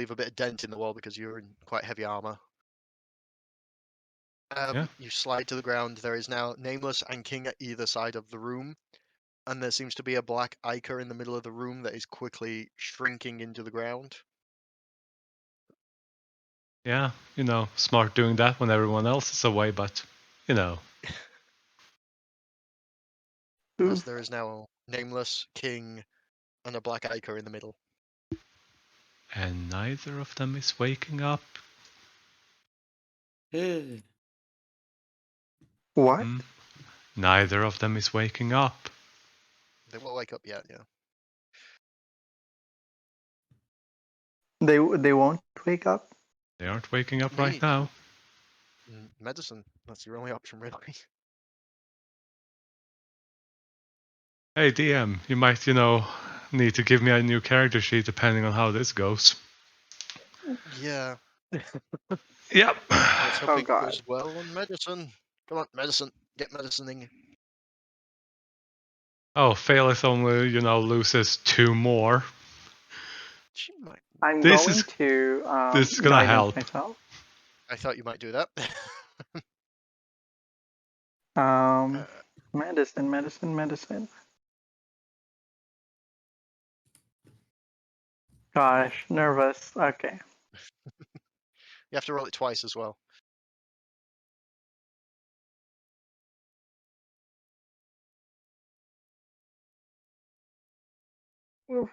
leave a bit of dent in the wall because you're in quite heavy armor. Yeah. You slide to the ground. There is now Nameless and King at either side of the room, and there seems to be a black ichor in the middle of the room that is quickly shrinking into the ground. Yeah, smart doing that when everyone else is away, but, As there is now Nameless, King, and a black ichor in the middle. And neither of them is waking up. What? Neither of them is waking up. They won't wake up yet, yeah. They won't wake up? They aren't waking up They right need now. medicine. That's your only option, really. Hey, DM, you might, need to give me a new character sheet depending on how this goes. Yeah. Yep. Let's hope Oh, it God. goes well on medicine. Come on, medicine. Get medicining. Oh, Phaelith only, loses 2 more. She might. I'm This going is- to this is gonna guidance help. myself. I thought you might do that. Medicine. Gosh, nervous. Okay. You have to roll it twice as well. Oof.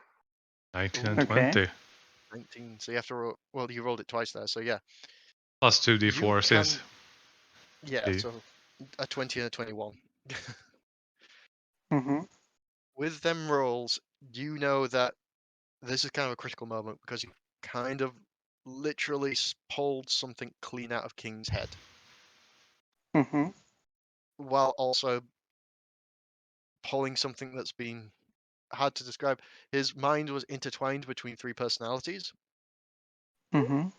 19 and Okay. 20. 19. So you have to roll. Well, you rolled it twice there, so yeah. Plus 2d4 You since. Yeah, so a 20 and a 21. Mm-hmm. With them rolls, you know that this is kind of a critical moment because you kind of literally pulled something clean out of King's head, Mm-hmm. while also pulling something that's been hard to describe. His mind was intertwined between 3 personalities, Mm-hmm.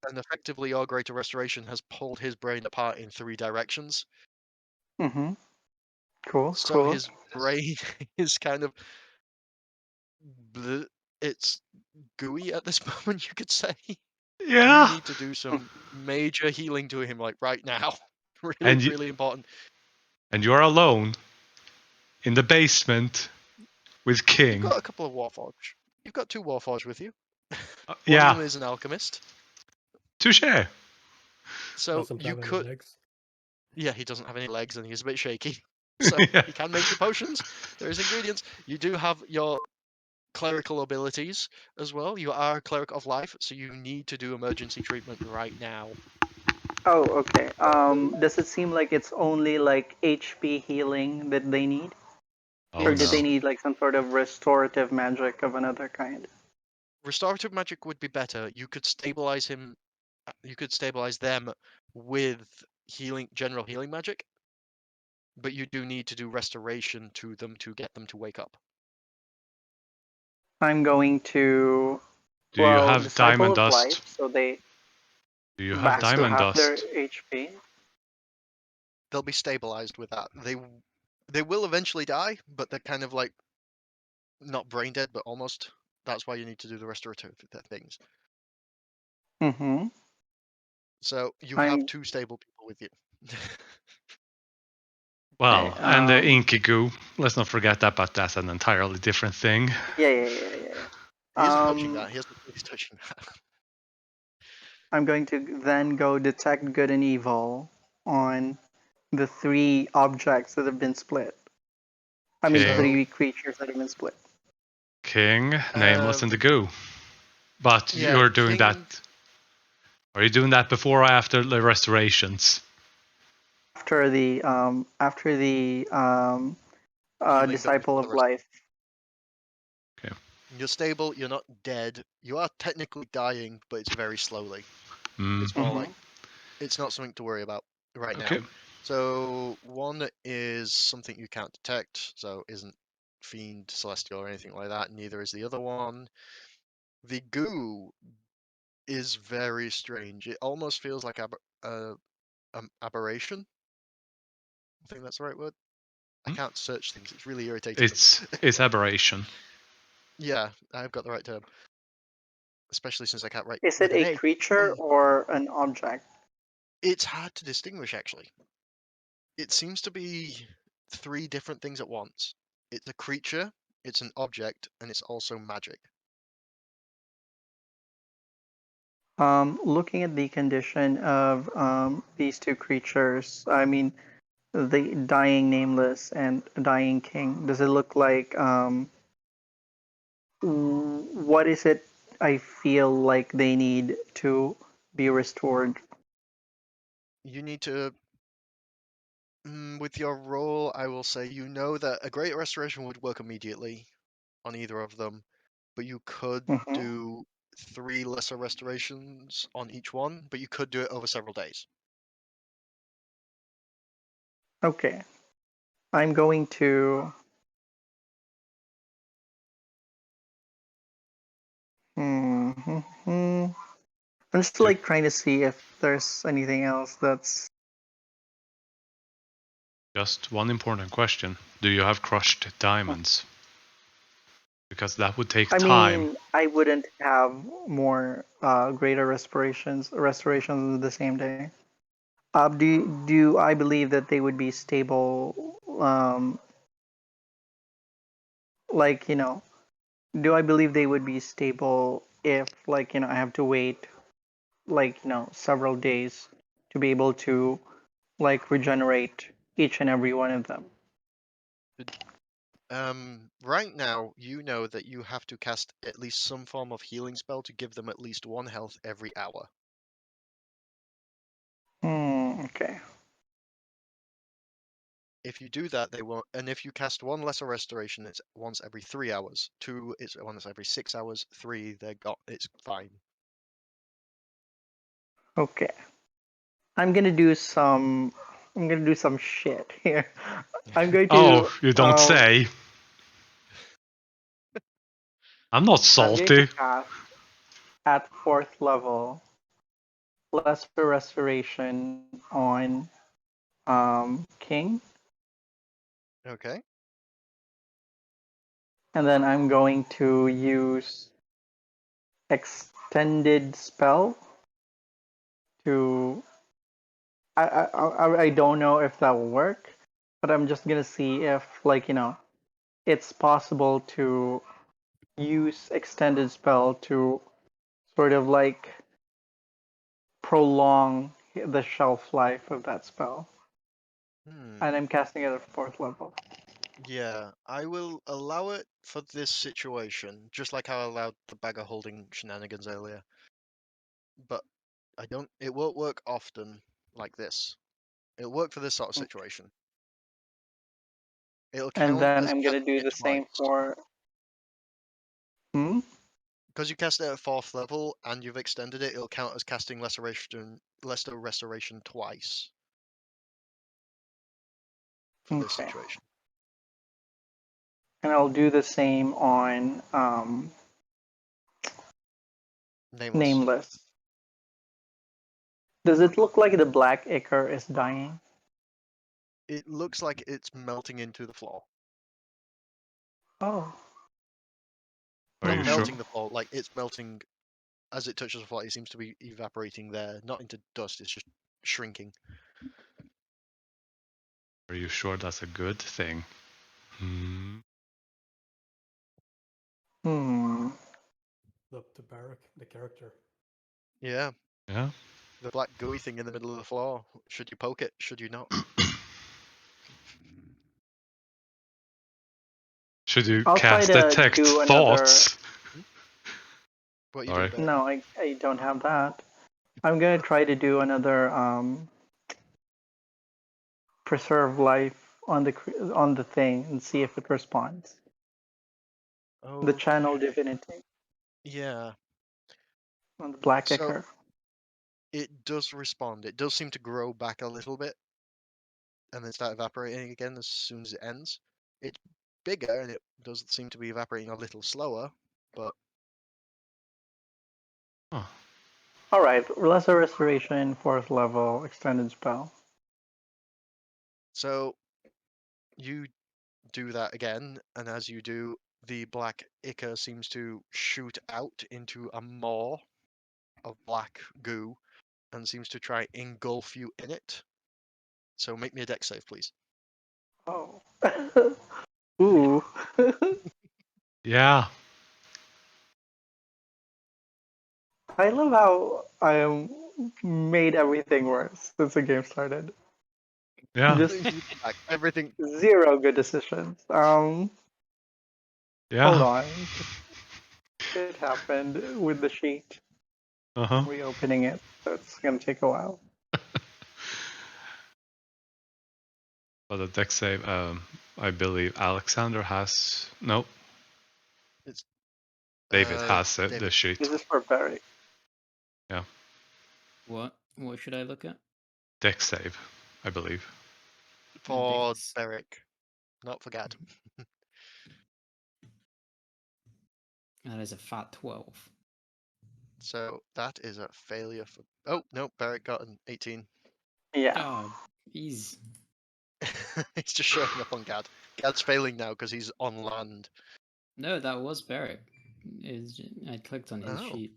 and effectively your Greater Restoration has pulled his brain apart in 3 directions. Mm-hmm. Cool. So his brain is kind of it's gooey at this moment, you could say. Yeah. You need to do some major healing to him, like right now. Really, And you- really important. And you're alone in the basement with King. You've got a couple of Warforged. You've got 2 Warforged with you. One Yeah. of them is an alchemist. Touche. So Doesn't you have any could. legs. Yeah, he doesn't have any legs and he's a bit shaky. So Yeah. he can make the potions. There is ingredients. You do have your clerical abilities as well. You are a cleric of life, so you need to do emergency treatment right now. Oh, okay. Does it seem like it's only like HP healing that they need? Oh, Or do they no. need like some sort of restorative magic of another kind? Restorative magic would be better. You could stabilize him. You could stabilize them with general healing magic, but you do need to do restoration to them to get them to wake up. I'm going to Do you have Disciple diamond of dust? Life, so they Do you have back to diamond half their dust? HP. They'll be stabilized with that. They will eventually die, but they're kind of like not brain dead, but almost. That's why you need to do the restorative things. Mm-hmm. So you I'm- have 2 stable people with you. Well, Okay, and the inky goo. Let's not forget that, but that's an entirely different thing. Yeah. He isn't touching that. He hasn't he's touching that. I'm going to then go detect good and evil on the 3 objects that have been split. I mean, King. 3 creatures that have been split. King, Nameless, and the goo. But yeah, you're doing King- that. Are you doing that before or after the restorations? After the Healing Disciple before of the rest. Life. Okay. You're stable. You're not dead. You are technically dying, but it's very slowly. It's more like it's not something to worry about right now. So one is something you can't detect, so isn't fiend, celestial, or anything like that. Neither is the other one. The goo is very strange. It almost feels like aberration. I think that's the right word. I can't search things. It's really irritating. It's aberration. Yeah, I've got the right term. especially since I can't write Is with it an a A. creature or an object? It's hard to distinguish, actually. It seems to be 3 different things at once. It's a creature, it's an object, and it's also magic. Looking at the condition of these two creatures, I mean, the dying nameless and dying king, does it look like what is it I feel like they need to be restored? You need to, with your roll, I will say you know that a great restoration would work immediately on either of them, but you could Mhm. do 3 lesser restorations on each one, but you could do it over several days. Okay. I'm going to. I'm just Do- like trying to see if there's anything else that's. Just one important question. Do you have crushed diamonds? Because that would take I time. mean, I wouldn't have more greater restorations the same day. Do I believe that they would be stable? Like do I believe they would be stable if I have to wait several days to be able to regenerate each and every one of them? Right now, you know that you have to cast at least some form of healing spell to give them at least 1 health every hour. Okay. If you do that, they won't. And if you cast 1 lesser restoration, it's once every 3 hours. 2, it's once every 6 hours. 3, it's fine. Okay. I'm gonna do some shit here. I'm going to Oh, you don't say. I'm not I'm going to salty. cast at 4th level lesser restoration on king, Okay. and then I'm going to use extended spell to. I don't know if that will work, but I'm just gonna see if it's possible to use extended spell to sort of prolong the shelf life of that spell. And I'm casting it at 4th level. Yeah, I will allow it for this situation, just like how I allowed the bagger holding shenanigans earlier. But it won't work often like this. It'll work for this sort of situation. It'll And count then as I'm gonna casting do it the same twice. for. Because you cast it at 4th level and you've extended it, it'll count as casting lesser restoration twice for this Okay. situation. And I'll do the same on Nameless. Does it look like the black ichor is dying? It looks like it's melting into the floor. Oh. Are Not you sure? melting the floor, like it's melting as it touches the floor. It seems to be evaporating there, not into dust. It's just shrinking. Are you sure that's a good thing? The barrack, the character. Yeah. Yeah. The black gooey thing in the middle of the floor. Should you poke it? Should you not? Should you I'll try cast to detect do another. thoughts? What are you Sorry. doing, Ben? No, I don't have that. I'm gonna try to do another preserve life on the thing and see if it responds. The channel divinity Yeah. on the black So ichor. it does respond. It does seem to grow back a little bit and then start evaporating again as soon as it ends. It's bigger and it does seem to be evaporating a little slower, but Oh. All right, lesser restoration, 4th level, extended spell. so you do that again, and as you do, the black ichor seems to shoot out into a maw of black goo and seems to try engulf you in it. So make me a dex save, please. Oh. Ooh. Yeah. I love how I made everything worse since the game started. Yeah. Just Everything. zero good decisions. Yeah. Hold on. It happened with the sheet. Uh-huh. Reopening it, so it's gonna take a while. For the dex save, I believe Alexander has. Nope. It's David has it, the David. sheet. This is for Barry. Yeah. What should I look at? Dex save, I believe. For Dex. Beric, not for Gad. That is a fat 12. So that is a failure for. Oh no, Beric got an 18. Yeah. Oh, he's He's just showing up on Gad. Gad's failing now because he's on land. no, that was Beric. I clicked on his Oh. sheet.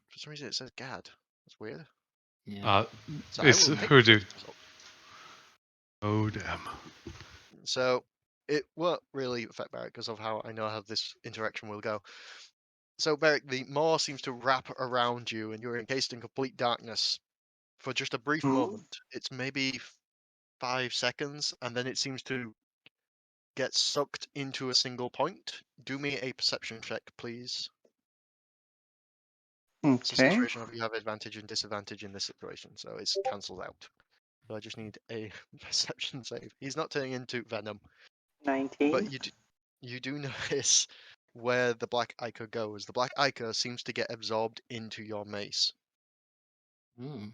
For some reason it says Gad. That's weird. Yeah. So It's I will take who the do. result. Oh damn. So it won't really affect Beric because of how I know how this interaction will go. So Beric, the maw seems to wrap around you and you're encased in complete darkness for just a brief moment. It's maybe 5 seconds and then it seems to get sucked into a single point. Do me a perception check, please. It's a Okay. situation of you have advantage and disadvantage in this situation, so it's cancelled out. So I just need a perception save. He's not turning into Venom, 19. but you do notice where the black ichor goes. The black ichor seems to get absorbed into your mace, Hmm.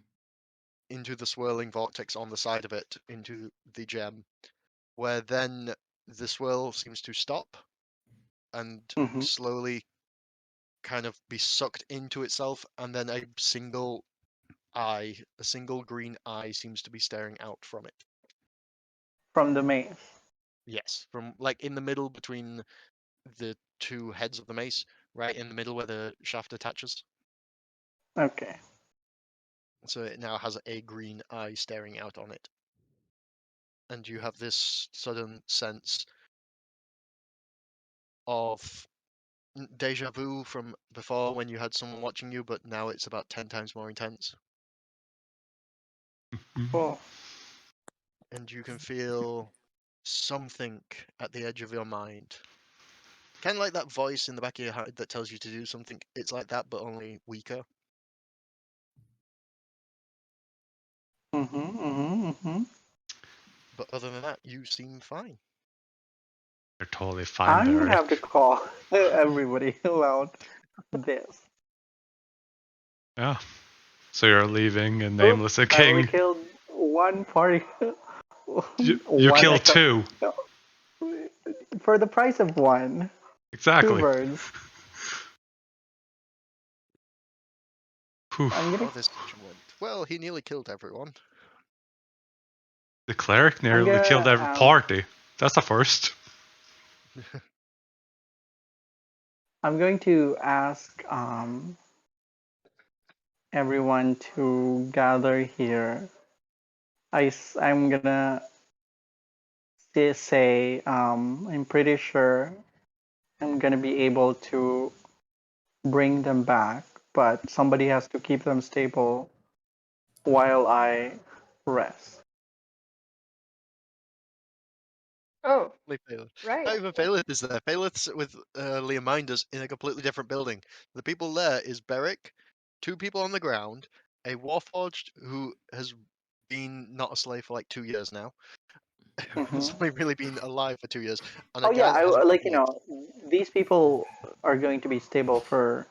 into the swirling vortex on the side of it, into the gem, where then the swirl seems to stop and Mhm. slowly kind of be sucked into itself, and then a single green eye seems to be staring out from it. From the maze. Yes, from like in the middle between the two heads of the mace, right in the middle where the shaft attaches. Okay. So it now has a green eye staring out on it. And you have this sudden sense of deja vu from before when you had someone watching you, but now it's about 10 times more intense. Cool. And you can feel something at the edge of your mind. Kind of like that voice in the back of your head that tells you to do something. It's like that, but only weaker. But other than that, you seem fine. You're totally fine, I'm gonna Barry. have to call everybody about this. Yeah. So you're leaving and nameless a I only king. killed one party. You One killed echo. two. No. For the price of one. Exactly. 2 birds. Whew. I'm gonna. Oh, this session went. Well, he nearly killed everyone. The cleric nearly gonna, killed every party. That's a first. I'm going to ask everyone to gather here. I'm gonna say I'm pretty sure I'm gonna be able to bring them back, but somebody has to keep them stable while I rest. Oh, Phalith. right. Not even Phalith is there. Phalith's with Leominders in a completely different building. The people there is Beric, 2 people on the ground, a Warforged who has been not a slave for like 2 years now. Has only really been alive for 2 years. And a Oh guy yeah, that has a like kobold. these people are going to be stable for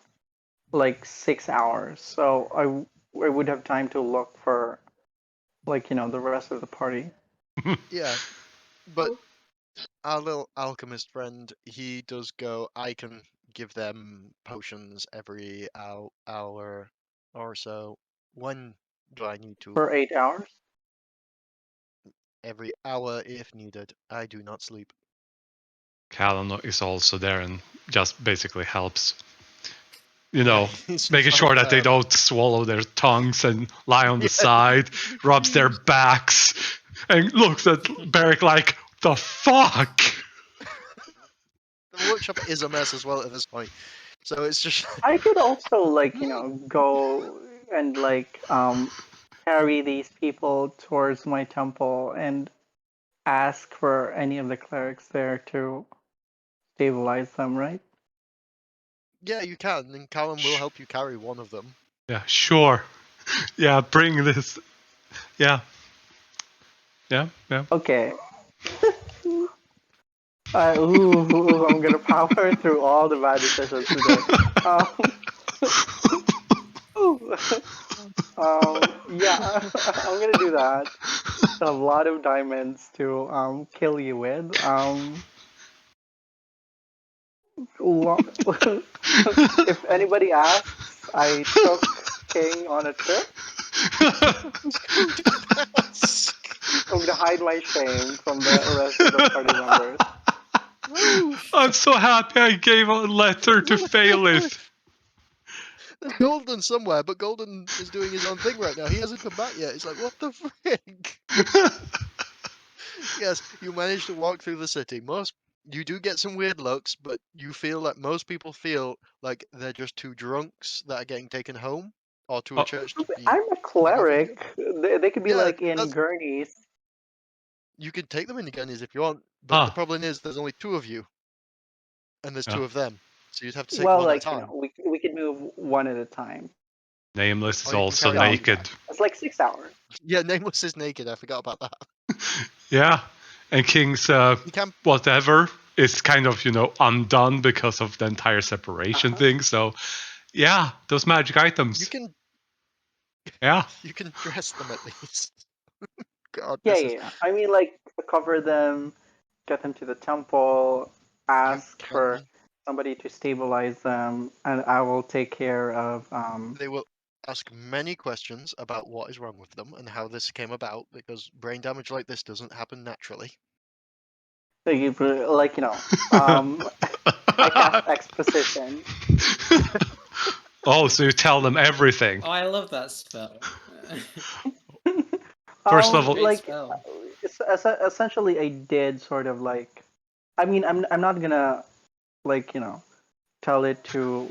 like 6 hours, so I would have time to look for like the rest of the party. Yeah, but our little alchemist friend, he does go, I can give them potions every hour or so. When do I need to? For 8 hours? Every hour if needed. I do not sleep. Callum is also there and just basically helps. You know, He's making trying sure that they to, don't swallow their tongues and lie on the side, rubs their backs, and looks at Beric like, the fuck? The workshop is a mess as well at this point. So it's just. I could also go and carry these people towards my temple and ask for any of the clerics there to stabilize them, right? Yeah, you can, and Callum will help you carry one of them. Yeah, sure. Yeah, bring this. Yeah. Yeah. Okay. I'm gonna power through all the bad decisions today. Yeah, I'm gonna do that. A lot of diamonds to kill you with. If anybody asks, I took King on a trip. I'm gonna hide my shame from the rest of the party members. I'm so happy I gave a letter to Failith. There's Golden somewhere, but Golden is doing his own thing right now. He hasn't come back yet. It's like, what the frick? Yes, you managed to walk through the city. You do get some weird looks, but you feel like most people feel like they're just two drunks that are getting taken home or to a church to be. I'm a cleric. They could be Yeah, in gurneys. You can take them in the gunnies if you want, but the problem is there's only two of you, and there's two of them, so you'd have to take one at a time. We could move one at a time. Nameless is Or you can also carry naked. It's like 6 hours. Yeah, Nameless is naked. I forgot about that. Yeah, and King's whatever is kind of, undone because of the entire separation thing. So, yeah, those magic items. You can. Yeah. You can dress them at least. God. Yeah. I mean, cover them, get them to the temple, ask for somebody to stabilize them, and I will take care of. They will ask many questions about what is wrong with them and how this came about, because brain damage like this doesn't happen naturally. So I cast exposition. Oh, so you tell them everything. Oh, I love that spell. First level. Essentially, I did sort of I mean, I'm not gonna tell it to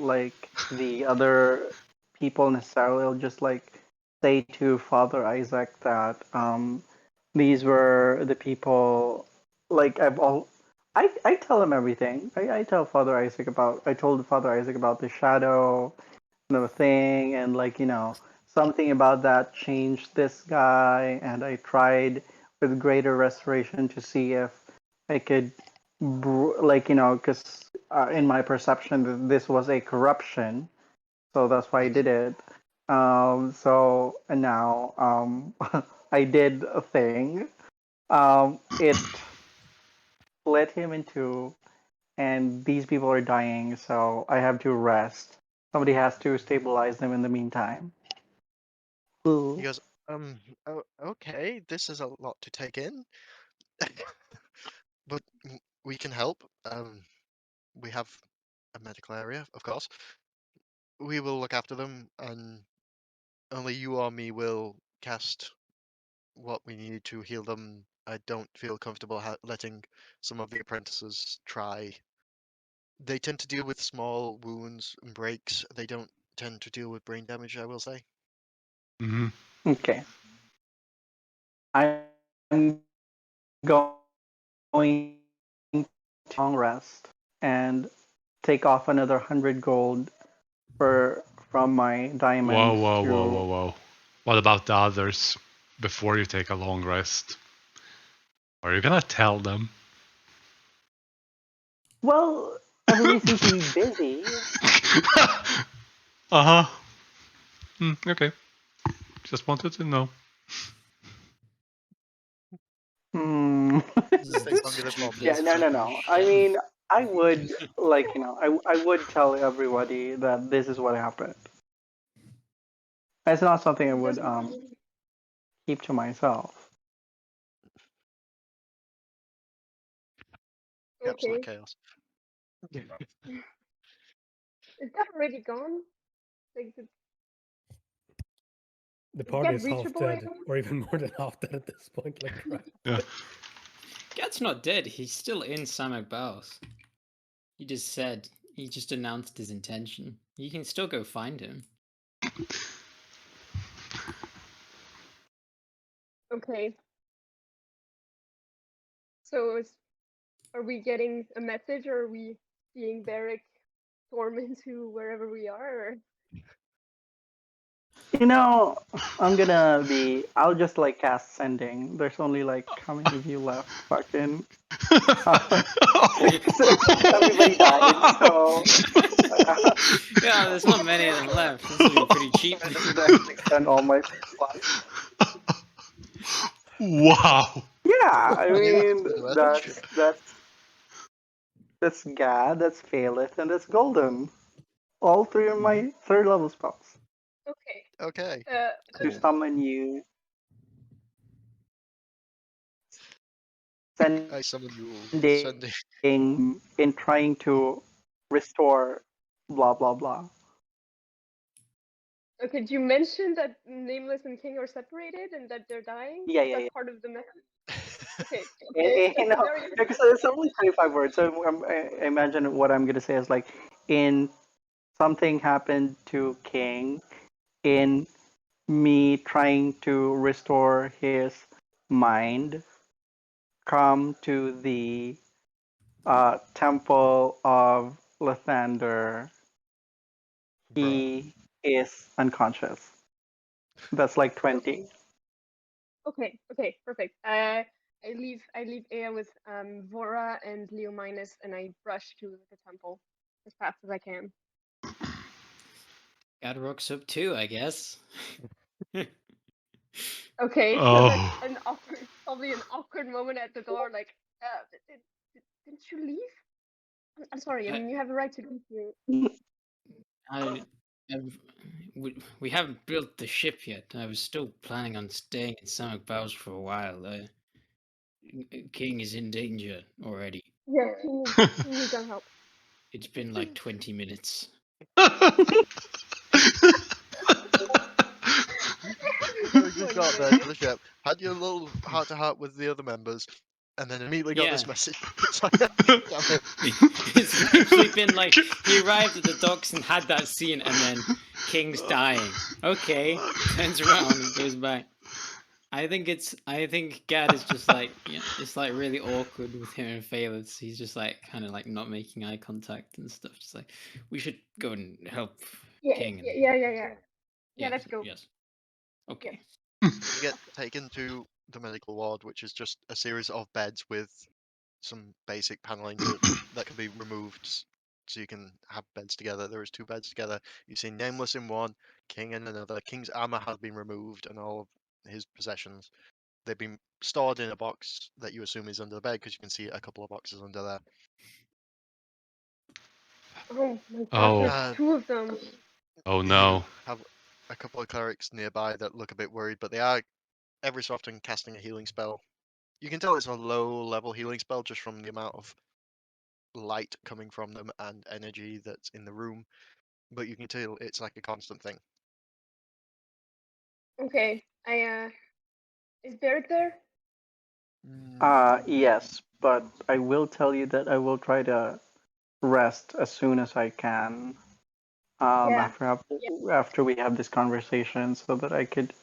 the other people necessarily. I'll just say to Father Isaac that these were the people. I tell him everything. I tell Father Isaac I told Father Isaac about the shadow, the thing, and something about that changed this guy, and I tried with greater restoration to see if I could because in my perception this was a corruption, so that's why I did it. And now I did a thing. It split him in two, and these people are dying, so I have to rest. Somebody has to stabilize them in the meantime. He goes, okay, this is a lot to take in. But we can help. We have a medical area, of course. We will look after them, and only you or me will cast what we need to heal them. I don't feel comfortable letting some of the apprentices try. They tend to deal with small wounds and breaks. They don't tend to deal with brain damage, I will say. Mm-hmm. Okay. I'm going to long rest and take off another 100 gold from my diamonds. Whoa. What about the others before you take a long rest? Are you gonna tell them? Well, everybody seems to be busy. Uh-huh. Okay. Just wanted to know. Yeah, no. I mean, I would I would tell everybody that this is what happened. It's not something I would keep to myself. Absolute chaos. Is that already gone? Like the party is half dead, or even more than half dead at this point. Like, right? Yeah. Gad's not dead. He's still in Samak Baus. He just announced his intention. You can still go find him. Okay. So are we getting a message, or are we seeing Beric storm into wherever we are? Or? You know, I'll just like cast sending. There's only like how many of you left? Fucking. Everybody died, so. Yeah, there's not many of them left. This would be pretty cheap. I should actually spend all my slots. Wow. Yeah, I Yeah, mean that's Gad, that's Phaleth, and that's Golden. All three of my third level spells. Okay. Okay. To summon you. I summon you. Sending in trying to restore blah blah blah. Okay, did you mention that Nameless and King are separated and that they're dying? Yeah, Is yeah, that yeah. part of the message? Okay. You know, because it's only 25 words, so I imagine what I'm gonna say is like, in something happened to King, in me trying to restore his mind, come to the temple of Lathander. He is unconscious. That's like 20. Okay, perfect. I leave Aya with Vora and Leo Minus, and I rush to the temple as fast as I can. Gad rocks up too, I guess. Okay, Oh. an awkward, probably an awkward moment at the door. Like, didn't you leave? I'm sorry. I mean, you have a right to leave here. We haven't built the ship yet. I was still planning on staying in Samak Baus for a while. King is in danger already. Yeah, he needs our help. It's been like 20 minutes. You just got there to the ship, had your little heart-to-heart with the other members, and then immediately got this message. It's like, damn it. It's literally been like, he arrived at the docks and had that scene, and then King's dying. Okay, turns around and goes back. I think Gad is just like, it's like really awkward with him and Phaleth. He's just like kind of like not making eye contact and stuff. Just like, we should go and help King. Yeah, let's go. Yes. Okay. You get taken to the medical ward, which is just a series of beds with some basic paneling that can be removed, so you can have beds together. There is 2 beds together. You see Nameless in one, King in another. King's armor has been removed and all of his possessions. They've been stored in a box that you assume is under the bed, because you can see a couple of boxes under there. Oh my god, there's 2 of them. Oh no. Have a couple of clerics nearby that look a bit worried, but they are every so often casting a healing spell. You can tell it's a low-level healing spell just from the amount of light coming from them and energy that's in the room, but you can tell it's like a constant thing. Okay, is Barrett there? Yes, but I will tell you that I will try to rest as soon as I can. After we have this conversation, so that I could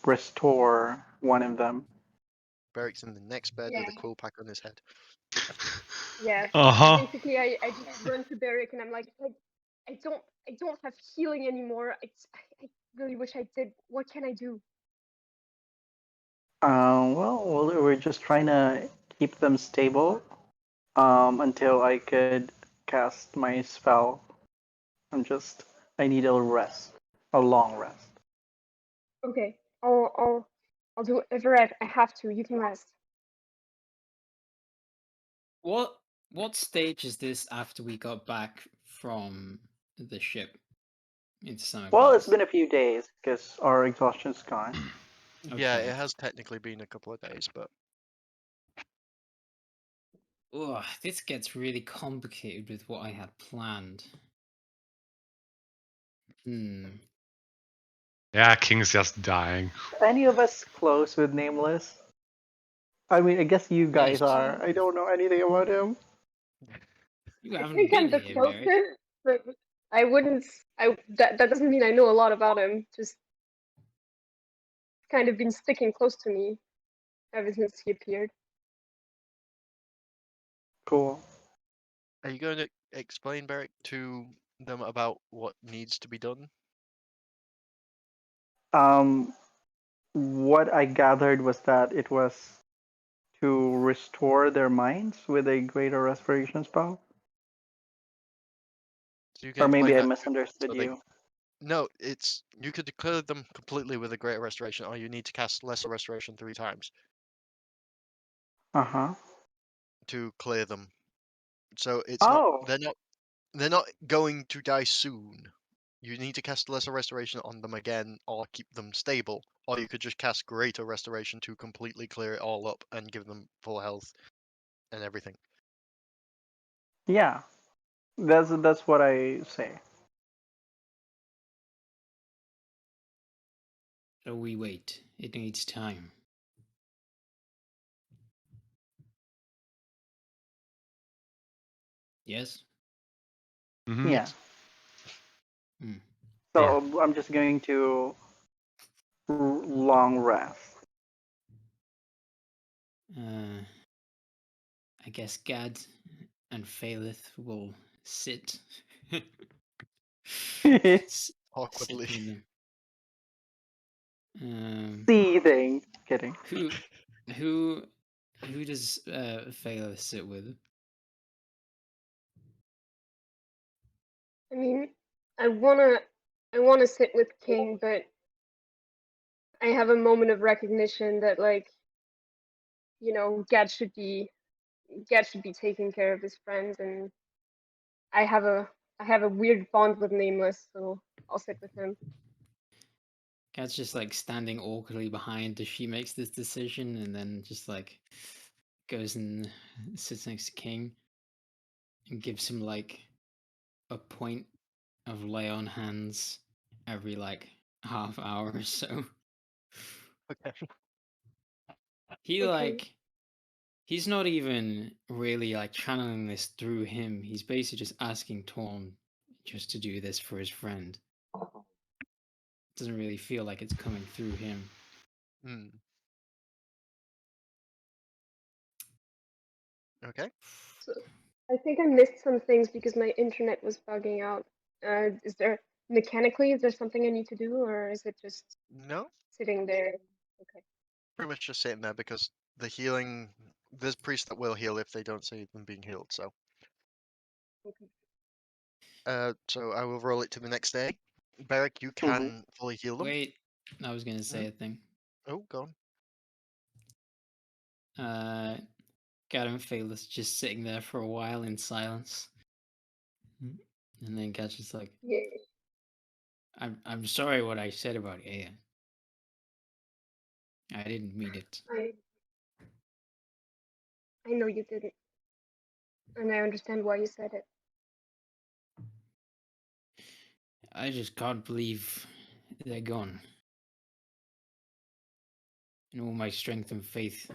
restore one of them. Barrick's in the next bed with a quill pack on his head. Yeah. Basically, I just run to Barrick and I'm like, I don't have healing anymore. I really wish I did. What can I do? Well, we're just trying to keep them stable until I could cast my spell. I need a rest, a long rest. Okay, I'll do whatever I have to. You can rest. What stage is this after we got back from the ship into Samak Baus? Well, it's been a few days because our exhaustion's gone. Okay. Yeah, it has technically been a couple of days, but Oh, this gets really complicated with what I had planned. Yeah, King's just dying. Any of us close with Nameless? I mean, I guess you guys Yes. are. I don't know anything about him. You I haven't think been I'm the here, Merrick. closest, but I wouldn't. That doesn't mean I know a lot about him. Just kind of been sticking close to me ever since he appeared. Cool. Are you going to explain, Beric, to them about what needs to be done? What I gathered was that it was to restore their minds with a greater restoration spell. So you can Or maybe explain I that misunderstood so you. No, it's you could declare them completely with a greater restoration, or you need to cast lesser restoration 3 times Uh-huh. to clear them. So it's not Oh. they're not going to die soon. You need to cast lesser restoration on them again, or keep them stable, or you could just cast greater restoration to completely clear it all up and give them full health and everything. Yeah. That's what I say. So we wait. It needs time. Yes? Mm-hmm. Yeah. Sure. So I'm just going to long rest. I guess Gad and Phalith will sit. Awkwardly. Sit with them. Seething. Kidding. Who does Phalith sit with? I mean, I wanna sit with King, but I have a moment of recognition that, like, you know, Gad should be taking care of his friends, and I have a weird bond with Nameless, so I'll sit with him. Gad's just like standing awkwardly behind as she makes this decision, and then just like goes and sits next to King and gives him like a point of lay on hands every like half hour or so. Okay. He's not even really like channeling this through him. He's basically just asking Torn just to do this for his friend. Doesn't really feel like it's coming through him. Okay. So I think I missed some things because my internet was bugging out. Is there something I need to do, or is it just No, sitting there? Okay. pretty much just sitting there because the healing. There's priests that will heal if they don't see them being healed. So. Okay. So I will roll it to the next day. Beric, you can fully heal them. Wait, I was gonna say a thing. Oh, go on. Gad and Phalith just sitting there for a while in silence. And then Gad's just like, Yeah. I'm sorry what I said about Aya. I didn't mean it. I know you didn't, and I understand why you said it. I just can't believe they're gone. And all my strength and faith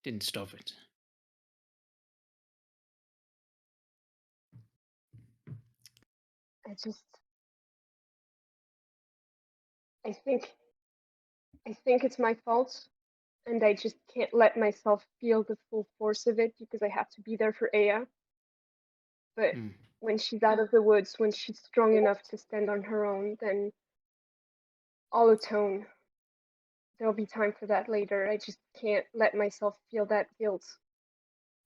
didn't stop it. I think it's my fault, and I just can't let myself feel the full force of it because I have to be there for Aya. But when she's out of the woods, when she's strong enough to stand on her own, then I'll atone. There'll be time for that later. I just can't let myself feel that guilt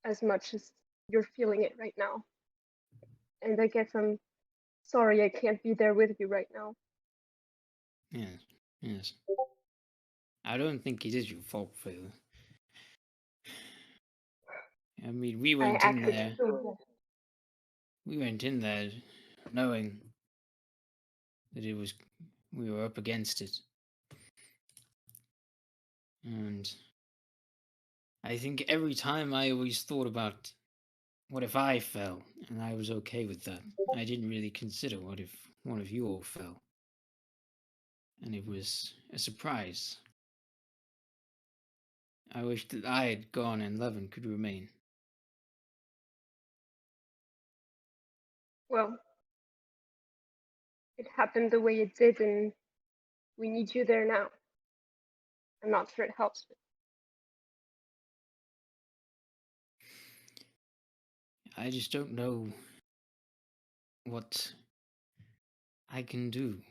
as much as you're feeling it right now. And I guess I'm sorry I can't be there with you right now. Yes. I don't think it is your fault, Phil. I mean, we went in there. We went in there knowing that we were up against it. And I think every time I always thought about what if I fell, and I was okay with that. I didn't really consider what if one of you all fell. And it was a surprise. I wish that I had gone and Levin could remain. Well, it happened the way it did, and we need you there now. I'm not sure it helps. I just don't know what I can do.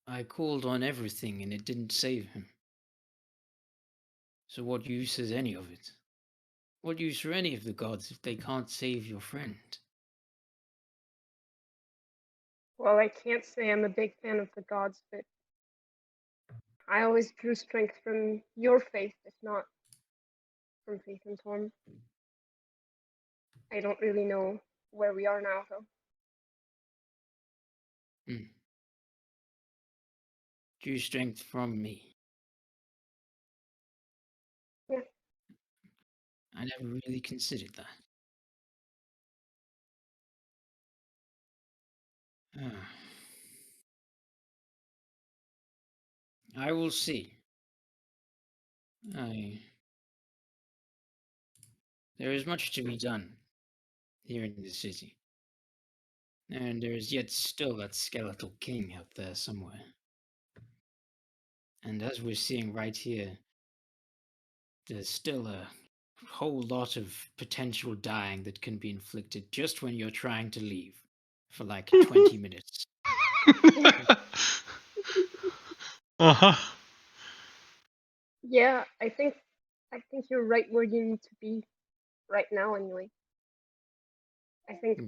I called on everything and it didn't save him. So what use is any of it? What use are any of the gods if they can't save your friend? Well, I can't say I'm a big fan of the gods, but I always drew strength from your faith, if not from faith in Torm. I don't really know where we are now, though. Drew strength from me. Yeah. I never really considered that. I will see. There is much to be done here in the city. And there is yet still that skeletal king out there somewhere. And as we're seeing right here, there's still a whole lot of potential dying that can be inflicted just when you're trying to leave for like 20 minutes. Uh-huh. Yeah, I think you're right where you need to be right now anyway. I think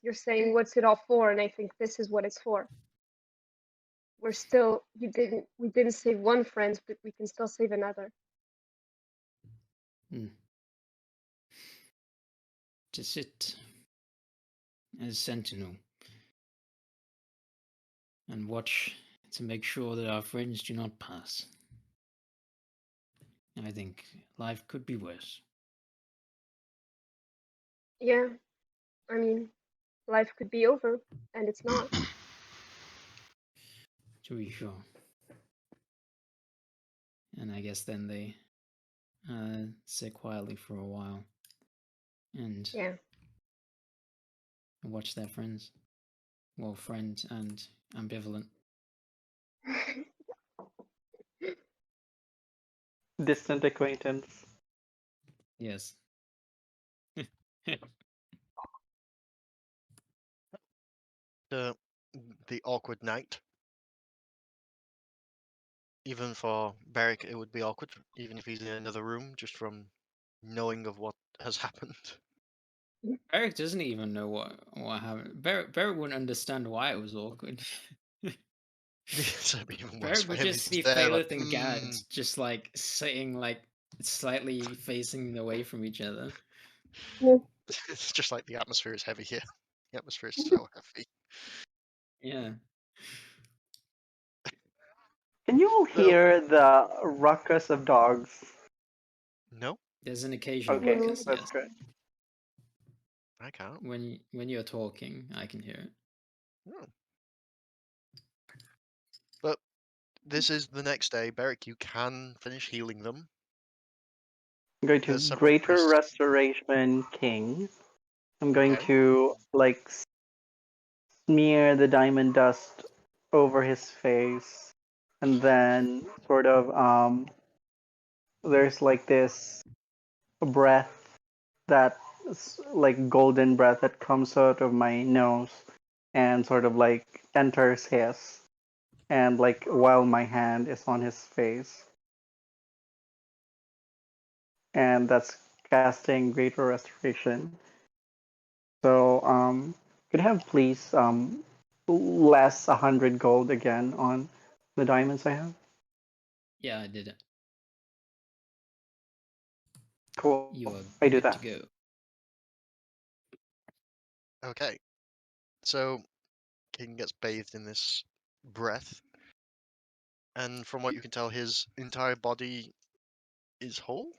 you're saying what's it all for, and I think this is what it's for. We didn't save one friend, but we can still save another. To sit as sentinel and watch to make sure that our friends do not pass. I think life could be worse. Yeah, I mean, life could be over, and it's not. To be sure. And I guess then they sit quietly for a while and watch their friends. Well, friend and ambivalent. Distant acquaintance. Yes. The awkward night. Even for Beric, it would be awkward, even if he's in another room, just from knowing of what has happened. Beric doesn't even know what happened. Beric wouldn't understand why it was awkward. Beric would just see Phaleth and Gad just like sitting like slightly facing away from each other. It's just like the atmosphere is heavy here. The atmosphere is so heavy. Yeah. Can you all hear the ruckus of dogs? No. There's an occasional ruckus. That's good. I can't. When you're talking, I can hear it. Oh. But this is the next day. Beric, you can finish healing them. I'm going to Greater Restoration King. I'm going to like smear the diamond dust over his face, and then sort of there's like this breath that like golden breath that comes out of my nose and sort of like enters his, and like while my hand is on his face, and that's casting Greater Restoration. So could I have please less 100 gold again on the diamonds I have? Yeah, I did it. Cool. You are I do good that. to go. Okay. So King gets bathed in this breath. and from what you can tell, his entire body is whole.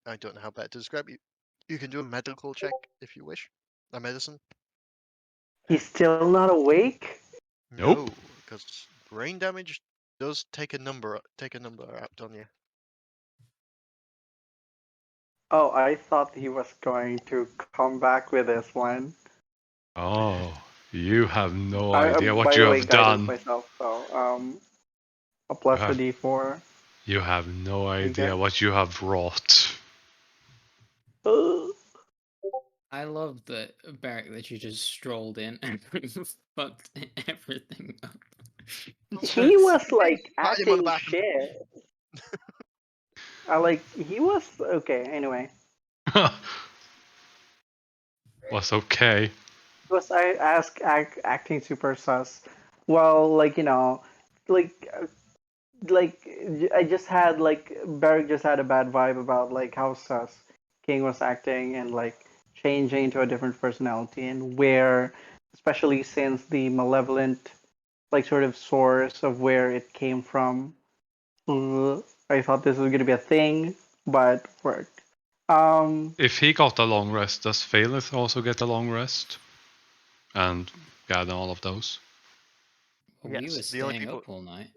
I don't know how better to describe it. You can do a medical check if you wish. A medicine. He's still not awake? Nope. No, because brain damage does take a number out on you. Oh, I thought he was going to come back with this one. Oh, you have no idea what By you the way, have guidance done. myself, so a plus a d4. You have no Okay. idea what you have wrought. I love the Barrack that you just strolled in and fucked everything up. He was like Pat him on the acting back. shit. He was okay. Anyway, Was okay. was I acting super sus? Well, like I just had Barrick just had a bad vibe about like how sus King was acting and like changing into a different personality, and where, especially since the malevolent like sort of source of where it came from. I thought this was gonna be a thing, but worked. If he got a long rest, does Phaleth also get a long rest? And gather all of those? Well, we were Yes, the only staying people. up all night.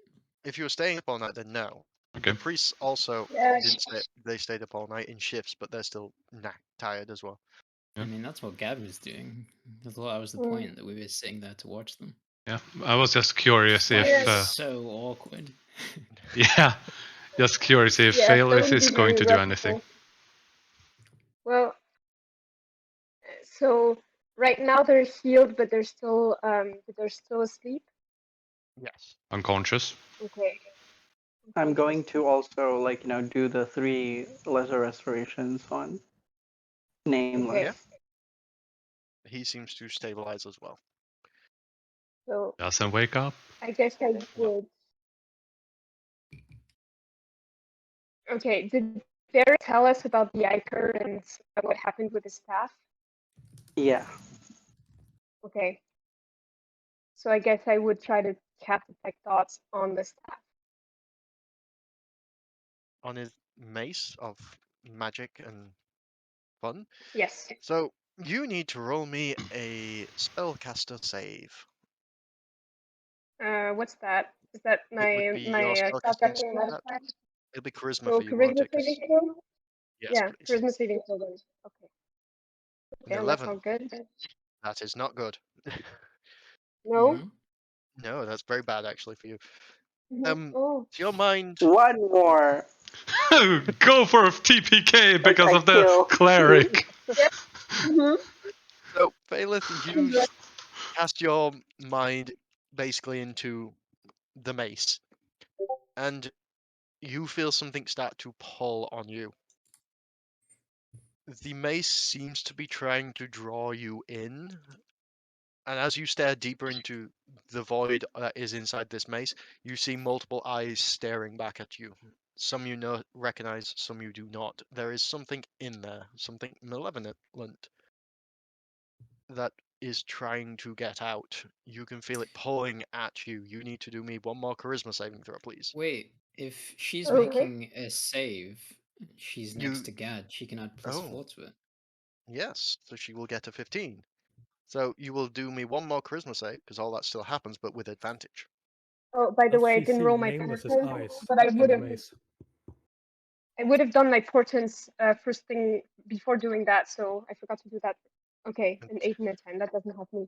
If you were staying up all night, then no. Okay. The priests also didn't stay. They stayed up all night in shifts, but they're still tired as well. I mean, that's what Gad was doing. I thought that was the point, that we were sitting there to watch them. Yeah, I was just curious That if. is so awkward. Yeah, just curious if Yeah, that Phaleth would is be going to very do anything. replicable. Well, so right now they're healed, but they're still asleep. Yes. Unconscious. Okay. I'm going to also do the 3 lesser restorations on Nameless. Okay. Yeah. He seems to stabilize as well. So Doesn't wake up. I guess I would. Okay, did Barry tell us about the Iker and what happened with his staff? Yeah. Okay. So I guess I would try to cast detect thoughts on the staff. On his mace of magic and fun. Yes. So you need to roll me a spellcaster save. What's that? Is that It would be your spellcasting spellcasting stat. It'll be charisma So for you, won't charisma it? 'Cause- saving throw? Yes, Yeah, please. charisma saving throw then. Okay. An Okay, that's 11. all good. That is not good. No? No, that's very bad actually for you. Oh. To your mind, One more. Go for a TPK because I of the kill. cleric. so Phaleth, you cast your mind basically into the mace, and you feel something start to pull on you. The mace seems to be trying to draw you in, and as you stare deeper into the void that is inside this mace, you see multiple eyes staring back at you. Some you know recognize, some you do not. There is something in there, something malevolent that is trying to get out. You can feel it pulling at you. You need to do me one more charisma saving throw, please. Wait, if she's Okay. making a save, she's next You- to Gad, she can add +4 to it. Yes, so she will get a 15. So you will do me one more charisma save, because all that still happens, but with advantage. Oh, by the Does way, I she didn't see roll my Nameless's portent, eyes but I in would the have. maze? I would have done my portents first thing before doing that, so I forgot to do that. Okay, an 8 and a 10. That doesn't help me.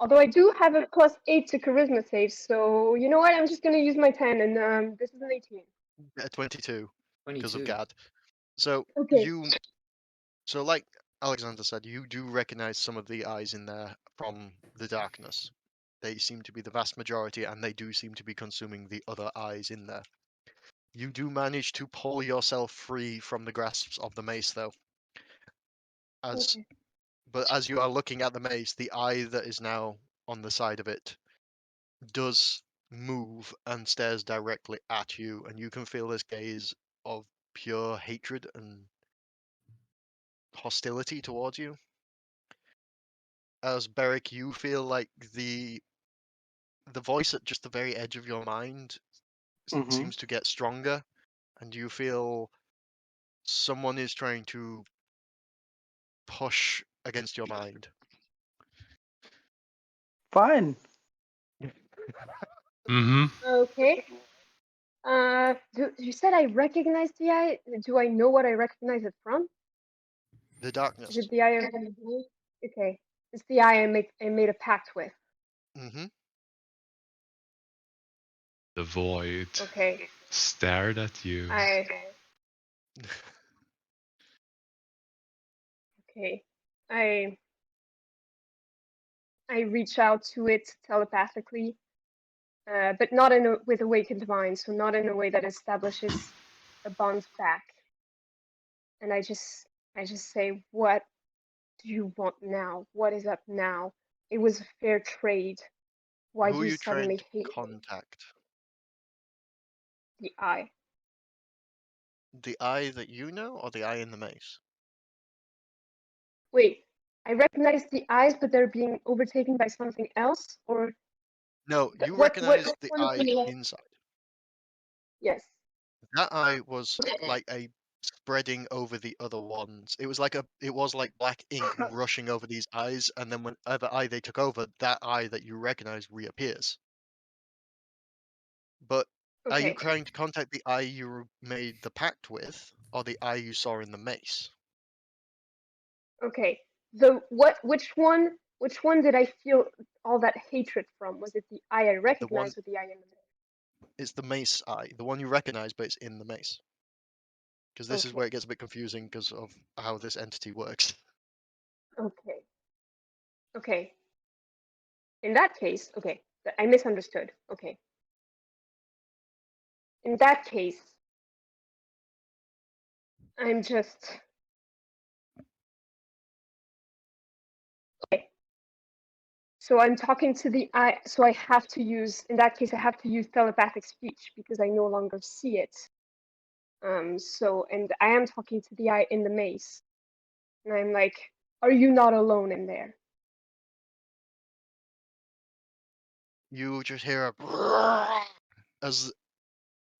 Although I do have a +8 to charisma save, so you know what? I'm just gonna use my 10, and this is an 18. 22, because of 22. Gad. So Okay. So like Alexander said, you do recognize some of the eyes in there from the darkness. They seem to be the vast majority, and they do seem to be consuming the other eyes in there. You do manage to pull yourself free from the grasps of the mace, though. But as you are looking at the mace, the eye that is now on the side of it does move and stares directly at you, and you can feel this gaze of pure hatred and hostility towards you. As Beric, you feel like the voice at just the very edge of your mind seems to get stronger, and you feel someone is trying to push against your mind. Fine. Okay. You said I recognize the eye. Do I know what I recognize it from? The darkness. Is it the eye of the void? Okay. It's the eye I made a pact with. Mm-hmm. The void Okay. stared at you. Okay. I reach out to it telepathically, but not with awakened mind, so not in a way that establishes a bond back. And I just say, what do you want now? What is up now? It was a fair trade. Why Who do are you you trying suddenly to hate contact? the eye? The eye that you know, or the eye in the maze? Wait, I recognize the eyes, but they're being overtaken by something else, or No, you what recognize the one of eye the inside. Yes. That eye was like a spreading over the other ones. It was like black ink rushing over these eyes, and then whenever eye they took over, that eye that you recognize reappears. But are you Okay. trying to contact the eye you made the pact with, or the eye you saw in the mace? Okay. Which one did I feel all that hatred from? Was it the eye I The one, recognized or the eye in the it's the mace eye, the one you recognize, but it's in the mace. Because this is where it gets a bit confusing because of how this entity works. Okay. Okay. In that case, okay, I misunderstood. Okay. In that case, I'm just okay. So I'm talking to the eye. So I have to use, in that case, I have to use telepathic speech because I no longer see it. So, and I am talking to the eye in the maze, and I'm like, "Are you not alone in there?" You just hear a as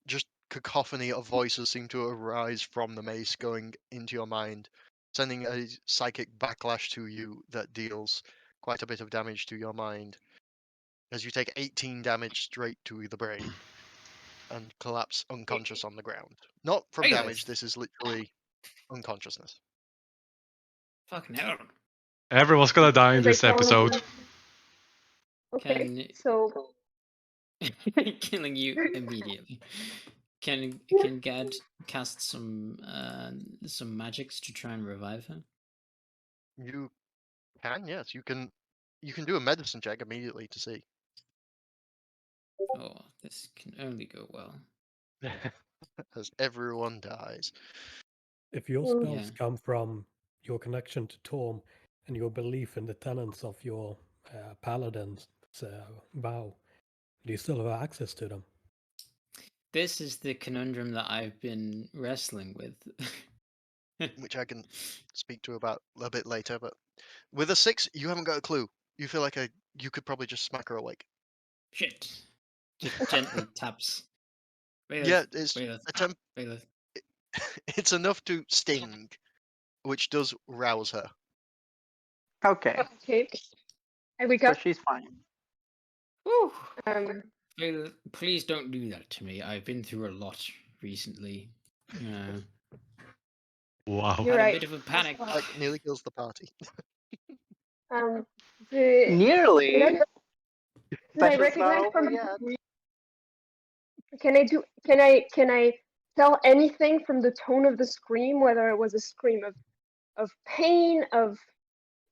just cacophony of voices seem to arise from the mace going into your mind, sending a psychic backlash to you that deals quite a bit of damage to your mind, as you take 18 damage straight to the brain and collapse unconscious on the ground. Not from damage, this is literally unconsciousness. Fucking hell. Everyone's gonna die in this episode. Okay, so killing you immediately. Can Gad cast some magics to try and revive her? You can, yes. You can do a medicine check immediately to see. Oh, this can only go well. As everyone dies. If your spells come from your connection to Torm and your belief in the tenets of your paladin's vow, do you still have access to them? This is the conundrum that I've been wrestling with. Which I can speak to about a bit later, but with a 6, you haven't got a clue. You feel like you could probably just smack her awake. Shit. Just gently taps. Yeah, it's it's enough to sting, which does rouse her. Okay. Okay. I wake up. So she's fine. Woo. Please don't do that to me. I've been through a lot recently. Wow. You're right. A bit of a panic. Like nearly kills the party. Nearly. Did I recognize from the screen? Can I tell anything from the tone of the scream, whether it was a scream of pain, of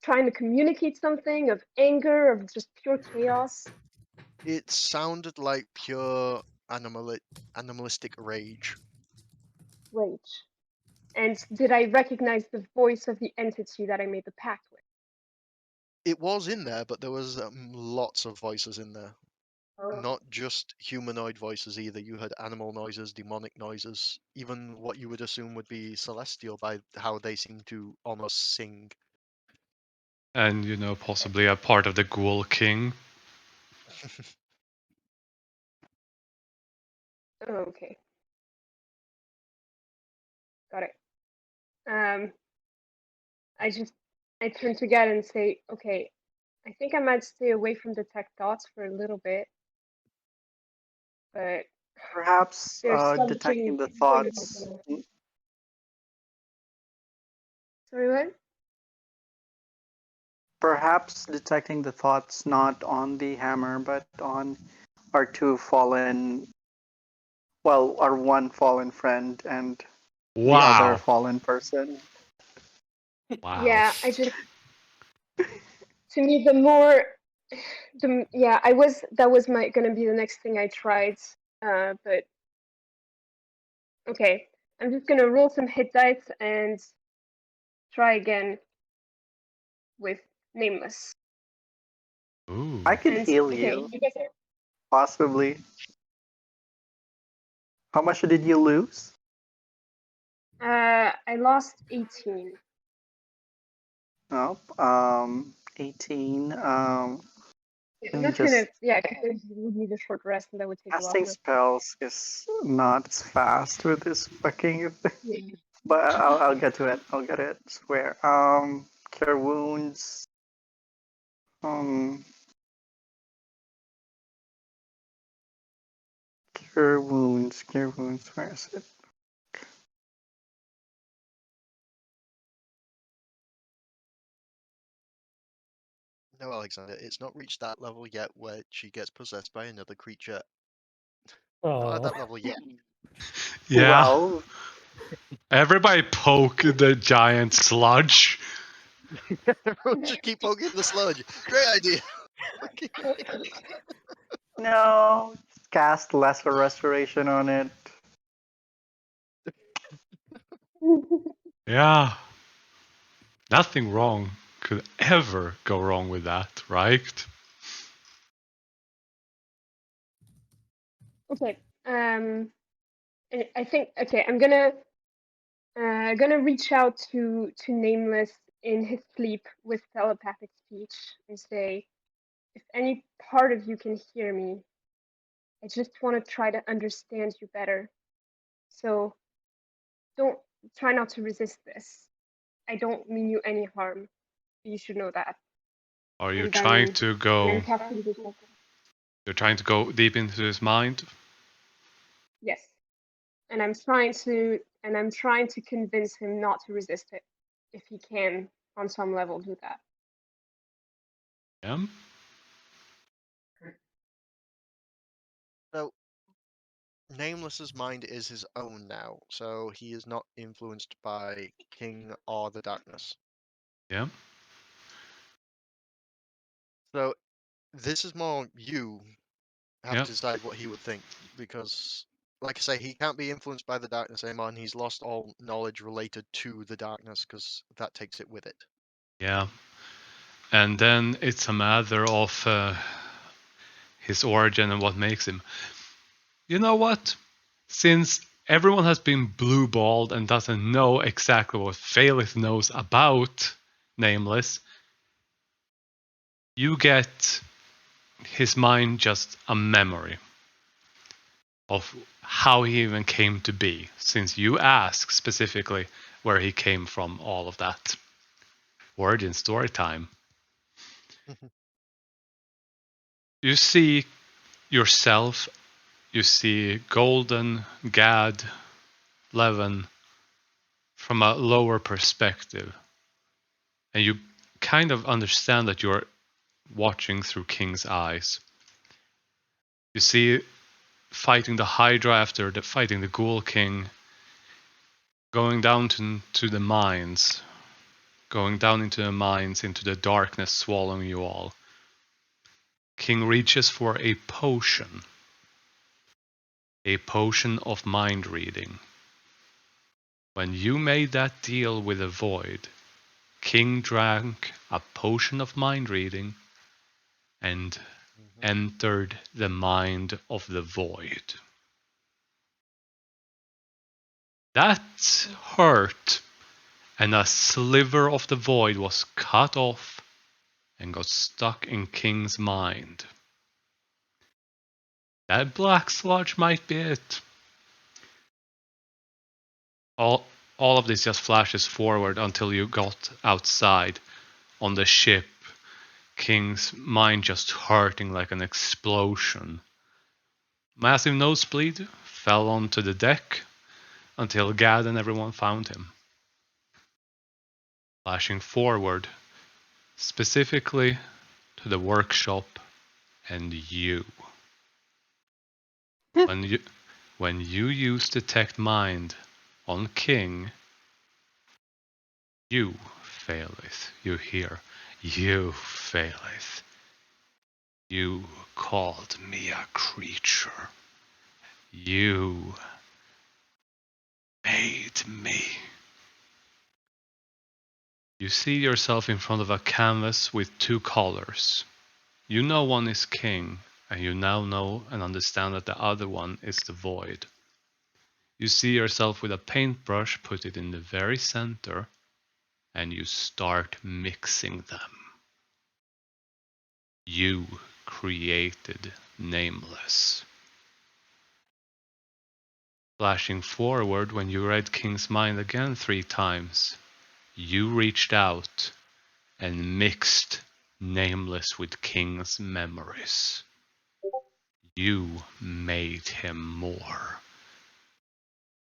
trying to communicate something, of anger, of just pure chaos? It sounded like pure animalistic rage. Rage. And did I recognize the voice of the entity that I made the pact with? It was in there, but there was lots of voices in there. Not just humanoid voices either. You heard animal noises, demonic noises, even what you would assume would be celestial by how they seem to almost sing. And, possibly a part of the Ghoul King. Oh, okay. Got it. I turn to God and say, okay, I think I might stay away from detect thoughts for a little bit, but perhaps detecting the thoughts. Sorry, what? Perhaps detecting the thoughts not on the hammer, but on our two fallen, well, our one fallen friend and the other fallen person. Wow. Yeah, to me, that was gonna be the next thing I tried, but okay, I'm just gonna roll some hit dice and try again with Nameless. Ooh. I could heal you, possibly. How much did you lose? I lost 18. Oh, 18. I'm not gonna, because we need a short rest and that would take a Casting while. spells is not as fast with this fucking Yeah. but I'll get to it. I'll get it. Swear. Cure wounds. Um, cure wounds. Cure wounds. Where is it? No, Alexander, it's not reached that level yet where she gets possessed by another creature. Not at that level yet. Yeah. Well, everybody poke the giant sludge. Everyone just keep poking the sludge. Great idea. no. Cast lesser restoration on it. Yeah. Nothing wrong could ever go wrong with that, right? Okay. I think I'm gonna reach out to Nameless in his sleep with telepathic speech and say, if any part of you can hear me, I just want to try to understand you better. So don't try not to resist this. I don't mean you any harm. You should know that. Are you And trying to go? You're trying to go deep into his mind? Yes. And I'm trying to convince him not to resist it, if he can, on some level, do that. Yeah. So, Nameless's mind is his own now, so he is not influenced by King or the darkness. Yeah. So, this is more you have to decide what he would think, because, like I say, he can't be influenced by the darkness anymore, and he's lost all knowledge related to the darkness, because that takes it with it. Yeah. And then it's a matter of his origin and what makes him. You know what? Since everyone has been blue-balled and doesn't know exactly what Phalith knows about Nameless, you get his mind just a memory of how he even came to be, since you ask specifically where he came from, all of that. Origin story time. You see yourself, you see Golden, Gad, Levin from a lower perspective. And you kind of understand that you're watching through King's eyes. You see fighting the Hydra after fighting the Ghoul King, going down to the mines, going down into the mines, into the darkness swallowing you all. King reaches for a potion of mind reading. When you made that deal with the Void, King drank a potion of mind reading and entered the mind of the Void. That hurt, and a sliver of the Void was cut off and got stuck in King's mind. That black sludge might be it. All of this just flashes forward until you got outside on the ship. King's mind just hurting like an explosion. Massive nosebleed, fell onto the deck until Gad and everyone found him. Flashing forward, specifically to the workshop and you. When you use Detect Mind on King, you faileth. You hear, you faileth. You called me a creature. You made me. You see yourself in front of a canvas with two colors. You know one is King, and you now know and understand that the other one is the void. You see yourself with a paintbrush, put it in the very center, and you start mixing them. You created Nameless. Flashing forward when you read King's mind again 3 times, you reached out and mixed Nameless with King's memories. You made him more.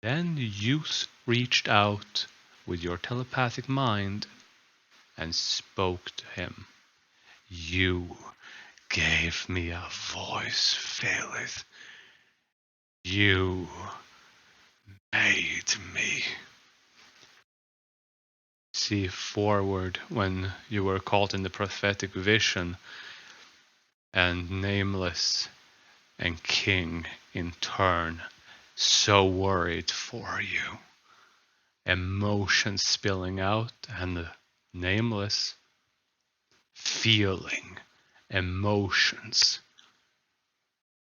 Then you reached out with your telepathic mind and spoke to him. You gave me a voice, Faileth. You made me. See forward when you were caught in the prophetic vision, and Nameless and King in turn, so worried for you. Emotions spilling out, and Nameless feeling emotions.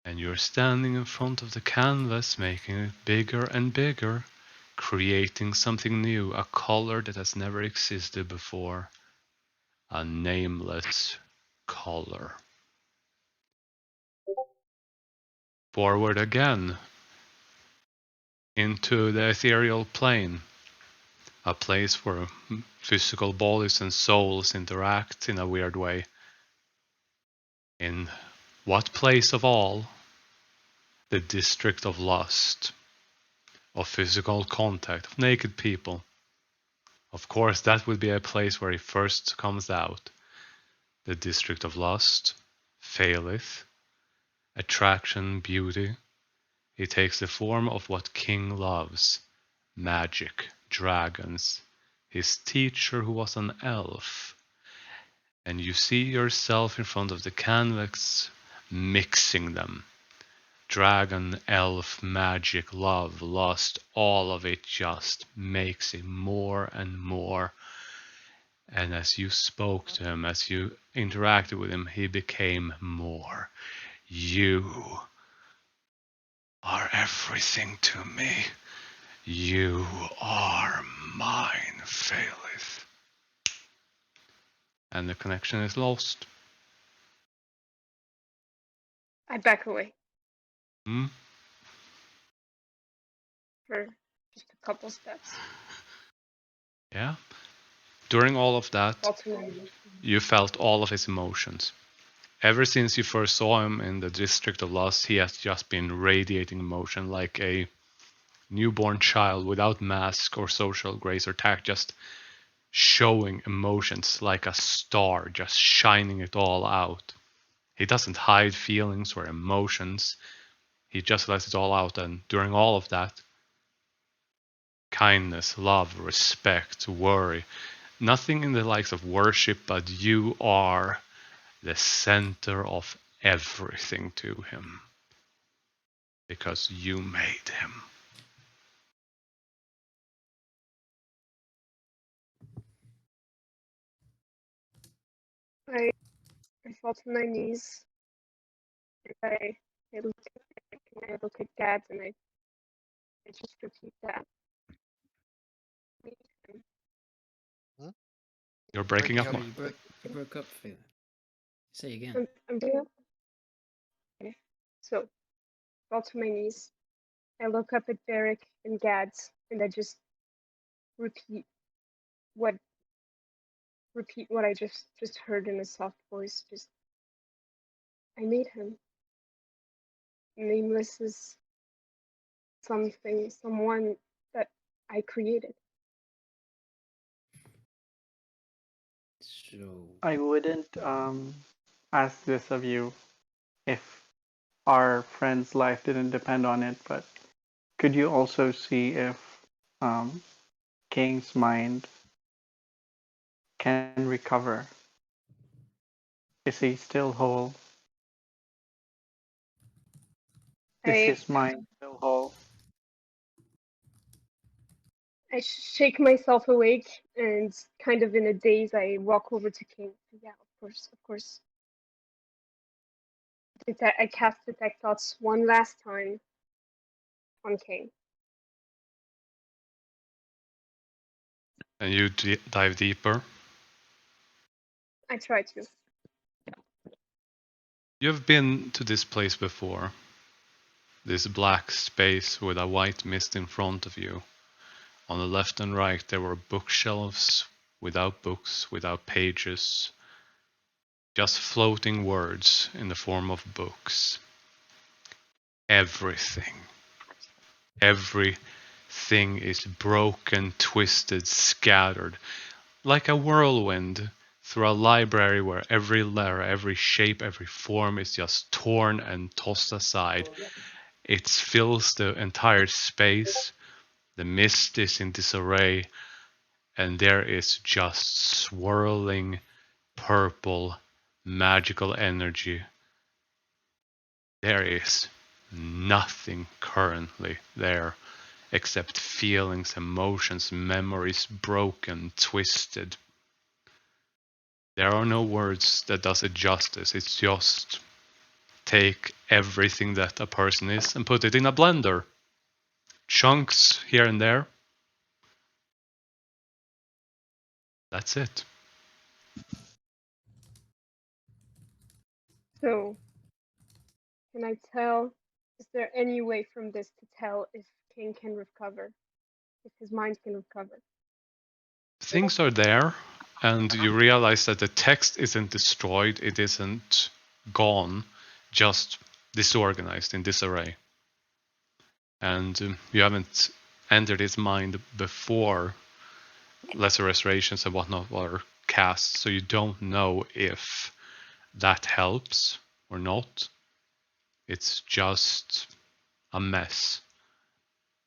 And you're standing in front of the canvas, making it bigger and bigger, creating something new, a color that has never existed before. A nameless color. Forward again into the ethereal plane, a place where physical bodies and souls interact in a weird way. In what place of all? The district of lust, of physical contact, of naked people. Of course, that would be a place where he first comes out. The district of lust, faileth, attraction, beauty. He takes the form of what King loves, magic, dragons, his teacher who was an elf. And you see yourself in front of the canvas, mixing them. Dragon, elf, magic, love, lust, all of it just makes it more and more. And as you spoke to him, as you interacted with him, he became more. You are everything to me. You are mine, Faileth. And the connection is lost. I back away. Hmm? For just a couple steps. Yeah. During all of that, you felt all of his emotions. Ever since you first saw him in the District of Lust, he has just been radiating emotion like a newborn child without mask or social grace or tact, just showing emotions like a star, just shining it all out. He doesn't hide feelings or emotions. He just lets it all out, and during all of that, kindness, love, respect, worry, nothing in the likes of worship, but you are the center of everything to him. Because you made him. I fall to my knees. I look at Dad and I just repeat that. You're breaking up. You broke up, Phil. Say again. I'm doing okay. So, fall to my knees. I look up at Derek and Gads and I just repeat what I just heard in a soft voice. Just, I made him. Nameless is someone that I created. So I wouldn't ask this of you if our friend's life didn't depend on it, but could you also see if um, King's mind can recover? Is he still whole? Is I his mind still whole? I shake myself awake and kind of in a daze I walk over to King. Yeah, of course. I cast Detect Thoughts one last time on King. And you dive deeper. I try to. You've been to this place before. This black space with a white mist in front of you. On the left and right there were bookshelves without books, without pages. Just floating words in the form of books. Everything is broken, twisted, scattered. Like a whirlwind through a library where every letter, every shape, every form is just torn and tossed aside. It fills the entire space. The mist is in disarray, and there is just swirling purple magical energy. There is nothing currently there except feelings, emotions, memories, broken, twisted. There are no words that does it justice. It's just take everything that a person is and put it in a blender. Chunks here and there. That's it. So, can I tell? Is there any way from this to tell if King can recover? If his mind can recover? Things are there, and you realize that the text isn't destroyed, it isn't gone, just disorganized in disarray. And you haven't entered his mind before lesser restorations and whatnot were cast, so you don't know if that helps or not. It's just a mess.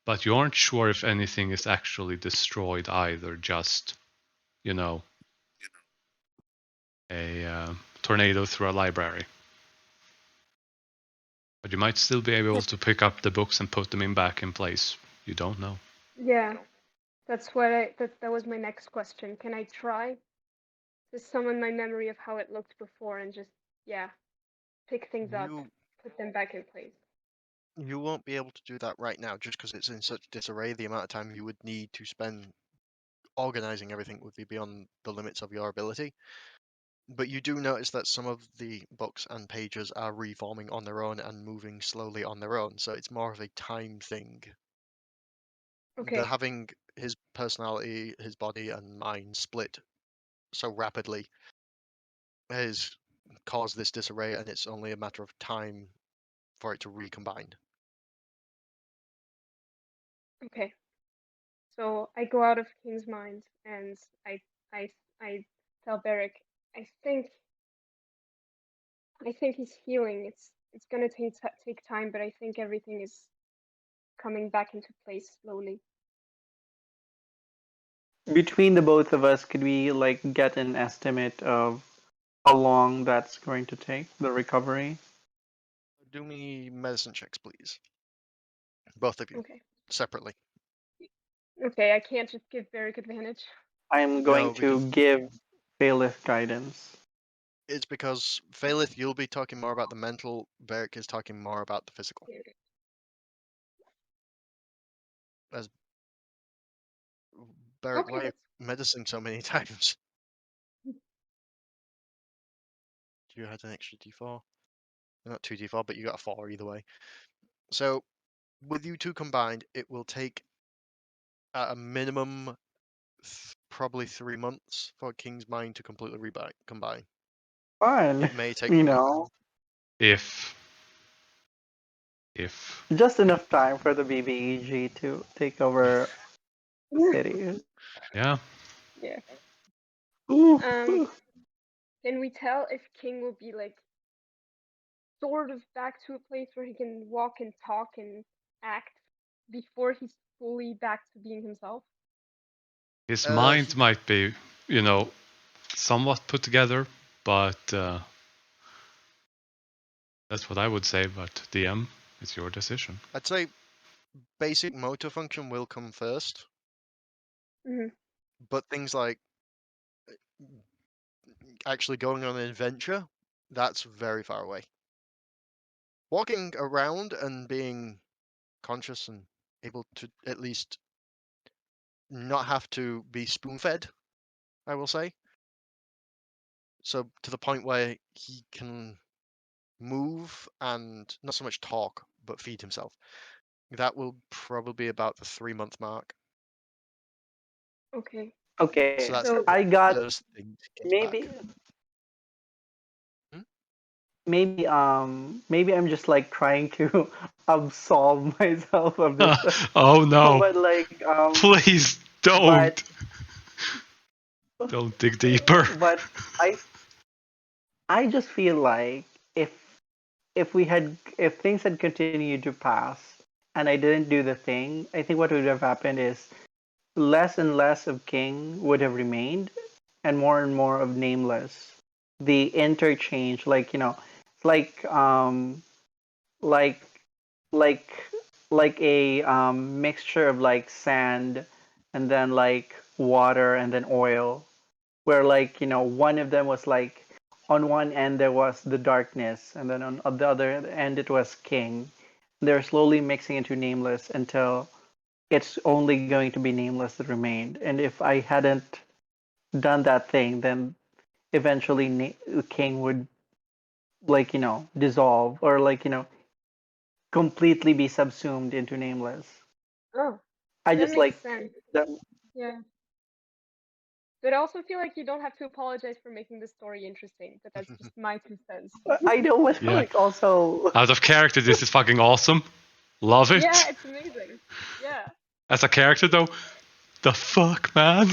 But you aren't sure if anything is actually destroyed either, just, you know, a tornado through a library. But you might still be able to pick up the books and put them back in place. You don't know. Yeah, that's what that was my next question. Can I try to summon my memory of how it looked before and just, yeah, pick things up, put them back in place? You won't be able to do that right now just because it's in such disarray. The amount of time you would need to spend organizing everything would be beyond the limits of your ability. But you do notice that some of the books and pages are reforming on their own and moving slowly on their own, so it's more of a time thing. Okay. Having his personality, his body, and mind split so rapidly has caused this disarray, and it's only a matter of time for it to recombine. Okay. So I go out of King's mind and I tell Beric, I think he's healing. It's gonna take time, but I think everything is coming back into place slowly. Between the both of us, could we like get an estimate of how long that's going to take, the recovery? Do me medicine checks, please. Both of you. Okay. Separately. Okay, I can't just give Beric advantage. I'm going No, to because give Bailiff guidance. it's because Failith, you'll be talking more about the mental, Beric is talking more about the physical. As Beric, Okay, why are you medicine so many times? You had an extra d4. Not 2d4, but you got a 4 either way. So, with you two combined, it will take at a minimum, probably 3 months for King's mind to completely combine. Fine. It may take You know, If just enough time for the BBEG to take over the city. yeah. Yeah. Ooh, Can we tell if King will be like sort of back to a place where he can walk and talk and act before he's fully back to being himself? His mind might be, somewhat put together, but that's what I would say. But DM, it's your decision. I'd say basic motor function will come first. But things like actually going on an adventure, that's very far away. Walking around and being conscious and able to at least not have to be spoon-fed, I will say. So to the point where he can move and not so much talk, but feed himself. That will probably be about the 3-month mark. Okay. Okay, So that's I got first thing to get maybe back. maybe I'm just like trying to absolve myself of this. Oh no! But like please don't. Don't dig deeper. But I just feel like if things had continued to pass and I didn't do the thing, I think what would have happened is less and less of King would have remained and more of Nameless. The interchange, like, like like like like a mixture of like sand and then like water and then oil, where like one of them was like on one end there was the darkness and then on the other end it was King. They're slowly mixing into Nameless until it's only going to be Nameless that remained. And if I hadn't done that thing, then eventually King would like dissolve or like completely be subsumed into Nameless. Oh, I that just makes like sense. that. Yeah. But I also feel like you don't have to apologize for making the story interesting, but that's just my 2 cents. I know, but Yeah. like also Out of character, this is fucking awesome. Love it. Yeah, it's amazing. Yeah. As a character, though, the fuck, man.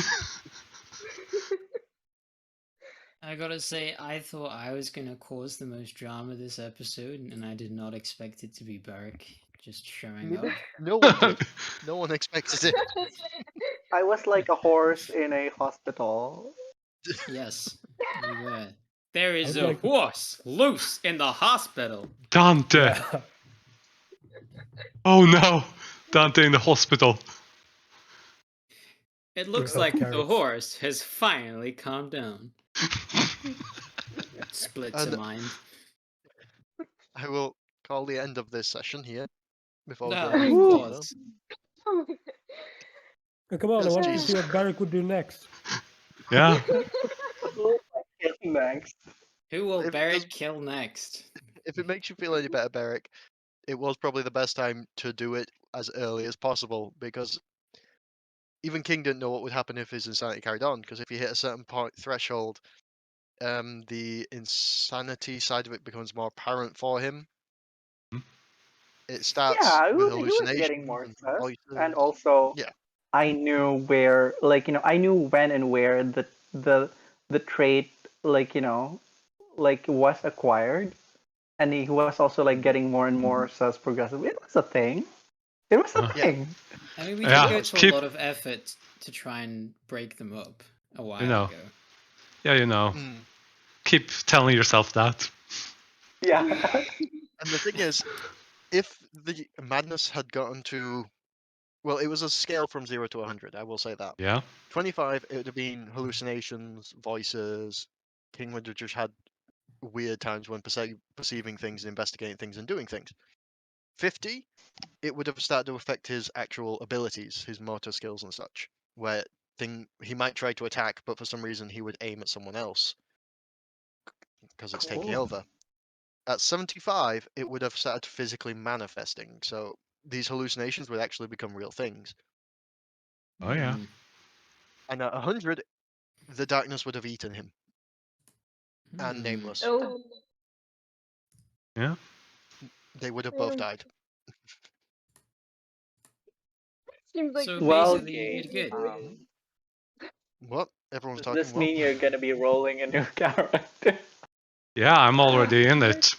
I gotta say, I thought I was gonna cause the most drama this episode, and I did not expect it to be Beric just showing up. No one did. No one expected it. I was like a horse in a hospital. Yes, you were. There is a like horse loose in the hospital. Dante. Yeah. Oh no. Dante in the hospital. It looks Both like the characters. horse has finally calmed down. Splits a And mind. I will call the end of this session here before No, going any of further. course. Oh, come on, I Yes, want to Jesus see what Barrick would do next. Yeah. Next. Who will If it Beric does- kill next? If it makes you feel any better, Beric, it was probably the best time to do it as early as possible, because even King didn't know what would happen if his insanity carried on, because if you hit a certain threshold, the insanity side of it becomes more apparent for him. It starts Yeah, with he was hallucinations getting more and sus. voices. And also, Yeah. I knew where, like, I knew when and where the trait, like, like was acquired. And he was also like getting more and more sus progressively. It was a thing. It was a thing. I mean, we Yeah, did go to keep- a lot of effort to try and break them up a while ago. Yeah, keep telling yourself that. Yeah. And the thing is, if the madness had gotten to, well, it was a scale from 0 to 100, I will say that. Yeah. 25, it would have been hallucinations, voices. King would have just had weird times when perceiving things, investigating things, and doing things. 50, it would have started to affect his actual abilities, his motor skills and such, where he might try to attack, but for some reason he would aim at someone else because it's taking over. At 75, it would have started physically manifesting, so these hallucinations would actually become real things. Oh yeah. And at 100, the darkness would have eaten him. And Nameless. Oh. Yeah. They would have both died. Seems like So Well, basically, you did good. What? Everyone's does talking this what? mean you're gonna be rolling a new character? Yeah, I'm already in it.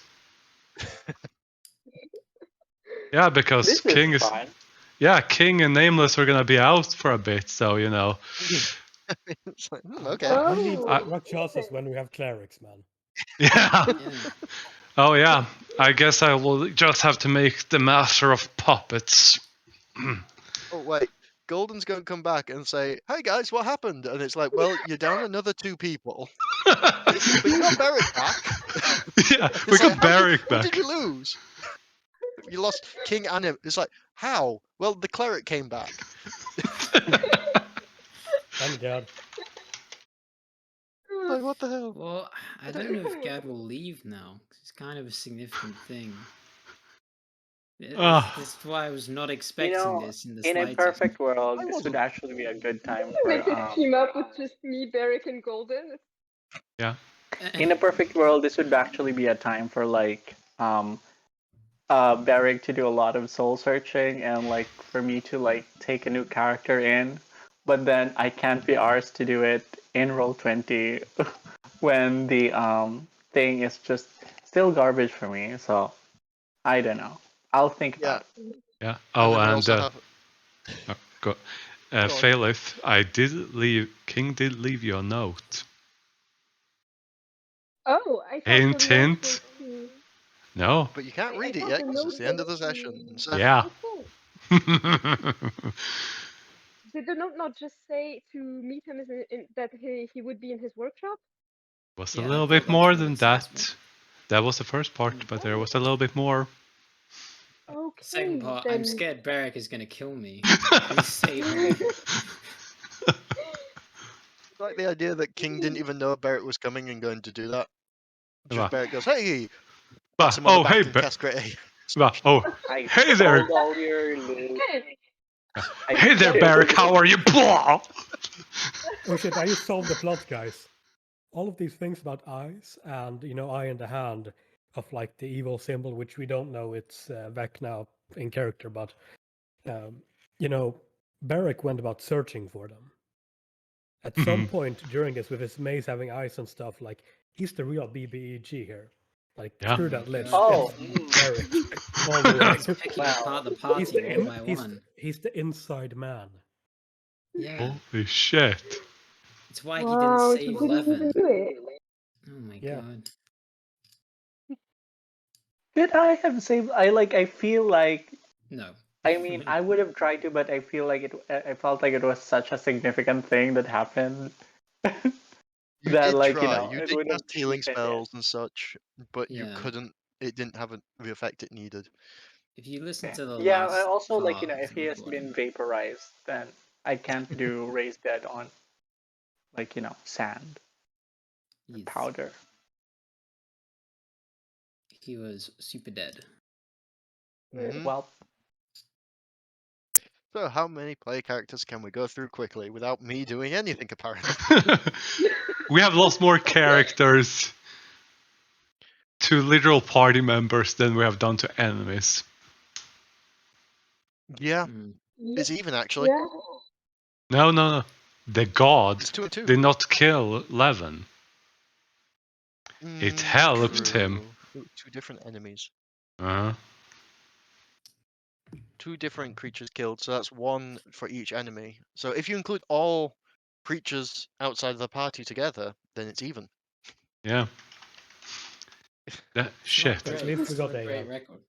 Yeah, because This King is is. fun. Yeah, King and Nameless are gonna be out for a bit, so you know. It's like, okay. We need Oh. more chances when we have clerics, man. Yeah. Yeah. Oh yeah. I guess I will just have to make the master of puppets. Oh wait, Golden's going to come back and say, "Hey guys, what happened?" And it's like, "Well, you're down another 2 people, but you got Beric back." Yeah, we It's got like, Beric How back. did you lose? You lost King and him. It's like, how? Well, the cleric came back. Thank God. Like, what the hell? Well, I don't know if Gad will leave now. 'Cause it's kind of a significant thing. This is why I was not expecting this in the in a slightest. perfect world, I this would wasn't. actually be a good time Make for. a team up with just me, Beric, and Golden. Yeah. In a perfect world, this would actually be a time for like Beric to do a lot of soul searching and like for me to like take a new character in, but then I can't be arsed to do it in Roll20 when the thing is just still garbage for me. So I don't know. I'll think Yeah. about it. Yeah. And Oh, then we and also have. go. on. Failith, I did leave. King did leave you a note. Oh, I thought Hint, the note hint. was to... No. But you can't I read it thought yet the because note it's the end of the was session. So. Yeah. Okay. Did the note not just say to meet him that he would be in his workshop? Was Yeah, a I little thought bit that's more what than it says, that. That was the first part, but there was a little bit more. Okay. Second part, then... I'm scared Beric is gonna kill me. Please save me. I like the idea that King didn't even know Beric was coming and going to do that. Just Bah. Beric goes, "Hey!" Bah. Pats him on Oh, the back hey, and cast Great A. Bah. Oh, I hey there. sold all your loot. Hey there, Beric. How are you? Blah. Oh shit, I just solved the plot, guys. All of these things about eyes and, eye in the hand of like the evil symbol, which we don't know it's Vec now in character, but, Beric went about searching for them. At some point during this, with his maze having eyes and stuff, like, he's the real BBEG here. Like, Yeah. screw that lich. Oh. It's Beric all the way. He's picking apart the party one by one. He's the inside man. Yeah. Holy shit. It's why Wow, he he didn't save didn't Levin. even do it. Oh my Yeah. god. Could I have saved? I feel like. No. I mean, I would have tried to, but I feel like it. I felt like it was such a significant thing that happened. You that did like try. it You did would have cast healing cheapened it. spells and such, but you Yeah. couldn't. It didn't have the effect it needed. If you listen to the Yeah, last also part if of he the has been recording, vaporized, then I can't do raised dead on sand he's- powder. he was super dead. Mhm. Well, So, how many player characters can we go through quickly without me doing anything? Apparently, We have lost more characters to literal party members than we have done to enemies. yeah, Mm. it's even actually. Yeah. No. The god It's 2 and 2. did not kill Levin. It helped him. True. 2 different enemies. Uh-huh. 2 different creatures killed, so that's 1 for each enemy. So if you include all creatures outside of the party together, then it's even. Yeah. That It's shit. not great. At least we It's got not a a, great record.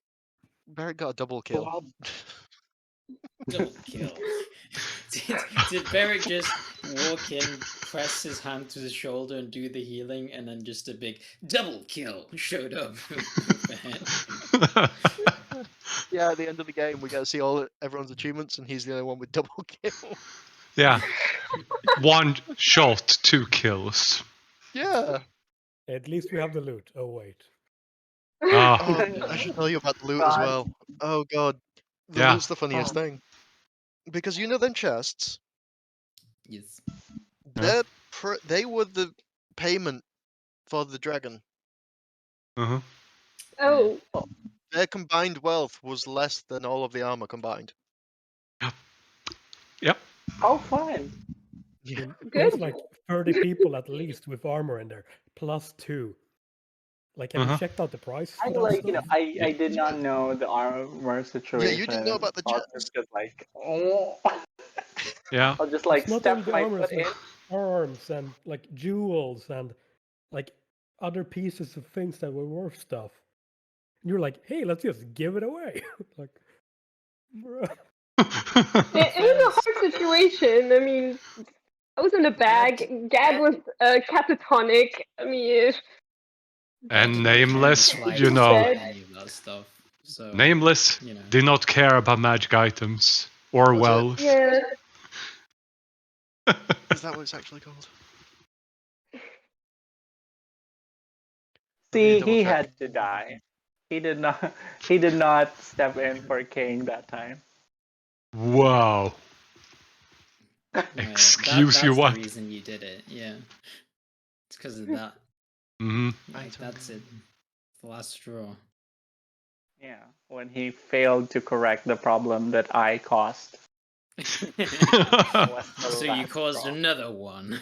Barrett got a double kill. Well, Double kill. did Barrett just walk in, press his hand to the shoulder and do the healing, and then just a big double kill showed up? Yeah, at the end of the game, we get to see everyone's achievements, and he's the only one with double kill. Yeah. 1 shot, 2 kills. Yeah. at least we have the loot. Oh wait. Ah. Oh, I should tell you about the loot as well. Oh god, the Yeah. loot's the funniest thing. Because you know them chests? Yes. They were the payment for the dragon. Uh-huh. Oh, Their combined wealth was less than all of the armor combined. Yep. Oh, fine. Yeah. There's good. like 30 people at least with armor in there, plus 2. Like, have you checked out the price I for that like, stuff? I did not know the armor situation. you didn't know about the I was jets. just like, oh. Yeah. I'll just like It's not step only the my armor, foot it's like in. arms and like jewels and like other pieces of things that were worth stuff. And you're like, hey, let's just give it away. Like, bruh. It was a hard situation. I mean, I was in a bag. Gad was catatonic. I mean, And Nameless, you know, any of that stuff. So Nameless did not care about magic items or wealth. yeah. Is that what it's actually called? See, he had to die. He did not. He did not step in for King that time. Wow. Excuse you, what? That's the reason you did it. Yeah, it's because of that. Mm-hmm. Like, that's it. The last straw. Yeah, when he failed to correct the problem that I caused. So you caused another one.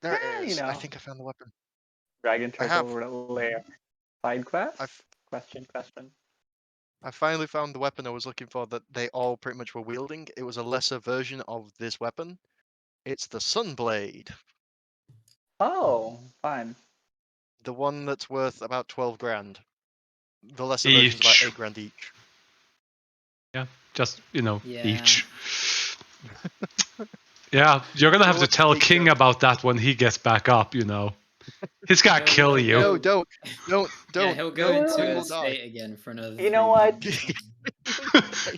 There it is. I think I found the weapon. Dragon Turtle Lair. Side quest? Question. I finally found the weapon I was looking for that they all pretty much were wielding. It was a lesser version of this weapon. It's the Sunblade. Oh, fine. The one that's worth about 12 grand. The lesser version's about 8 grand each. Yeah, just, Yeah. each. Yeah, you're gonna have to tell King about that when he gets back up, He's gonna kill you. No, don't. Yeah, he'll go into a state again for another 3 what?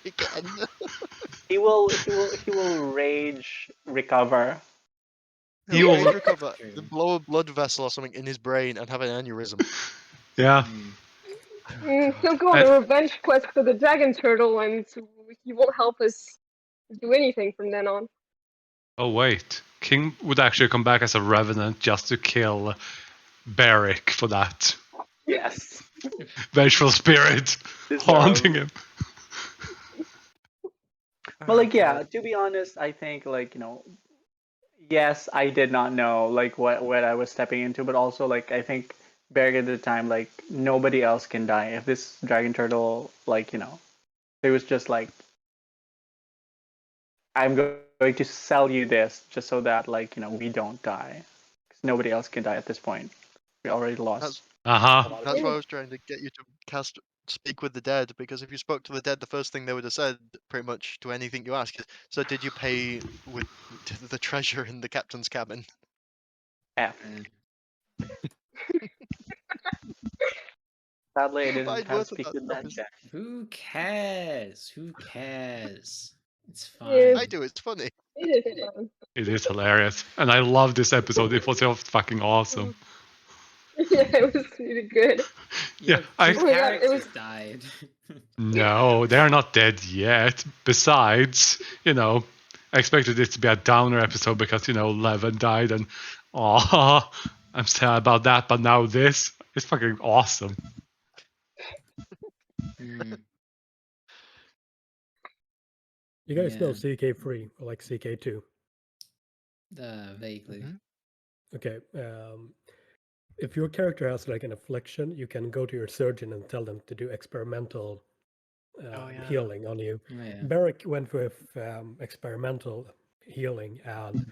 Again. He will rage recover. He will recover, blow a blood vessel or something in his brain and have an aneurysm. Yeah. He'll go on a revenge quest for the dragon turtle, and he won't help us do anything from then on. Oh wait, King would actually come back as a revenant just to kill Beric for that. Yes. Vengeful spirit haunting him. But like, yeah, to be honest, I think like, yes, I did not know like what I was stepping into, but also like I think Beric at the time, like nobody else can die. If this dragon turtle, like, it was just like, I'm going to sell you this just so that like, we don't die. Because nobody else can die at this point. We already lost. That's why I was trying to get you to speak with the dead, because if you spoke to the dead, the first thing they would have said, pretty much to anything you ask, is, so did you pay with the treasure in the captain's cabin? F. Sadly, I didn't have to speak with that Jack. Who cares? Who cares? It's fine. Yeah. I do, it's funny. It is fun. It is hilarious. And I love this episode. It was so fucking awesome. Yeah, it was really good. Yeah, oh my God, it was died. No, they're not dead yet. Besides, I expected it to be a downer episode because, Levin died and I'm sad about that, but now this is fucking awesome. You guys know CK3 or like CK2? Vaguely. Okay. If your character has like an affliction, you can go to your surgeon and tell them to do experimental healing on you. Oh, yeah. Beric went with experimental healing and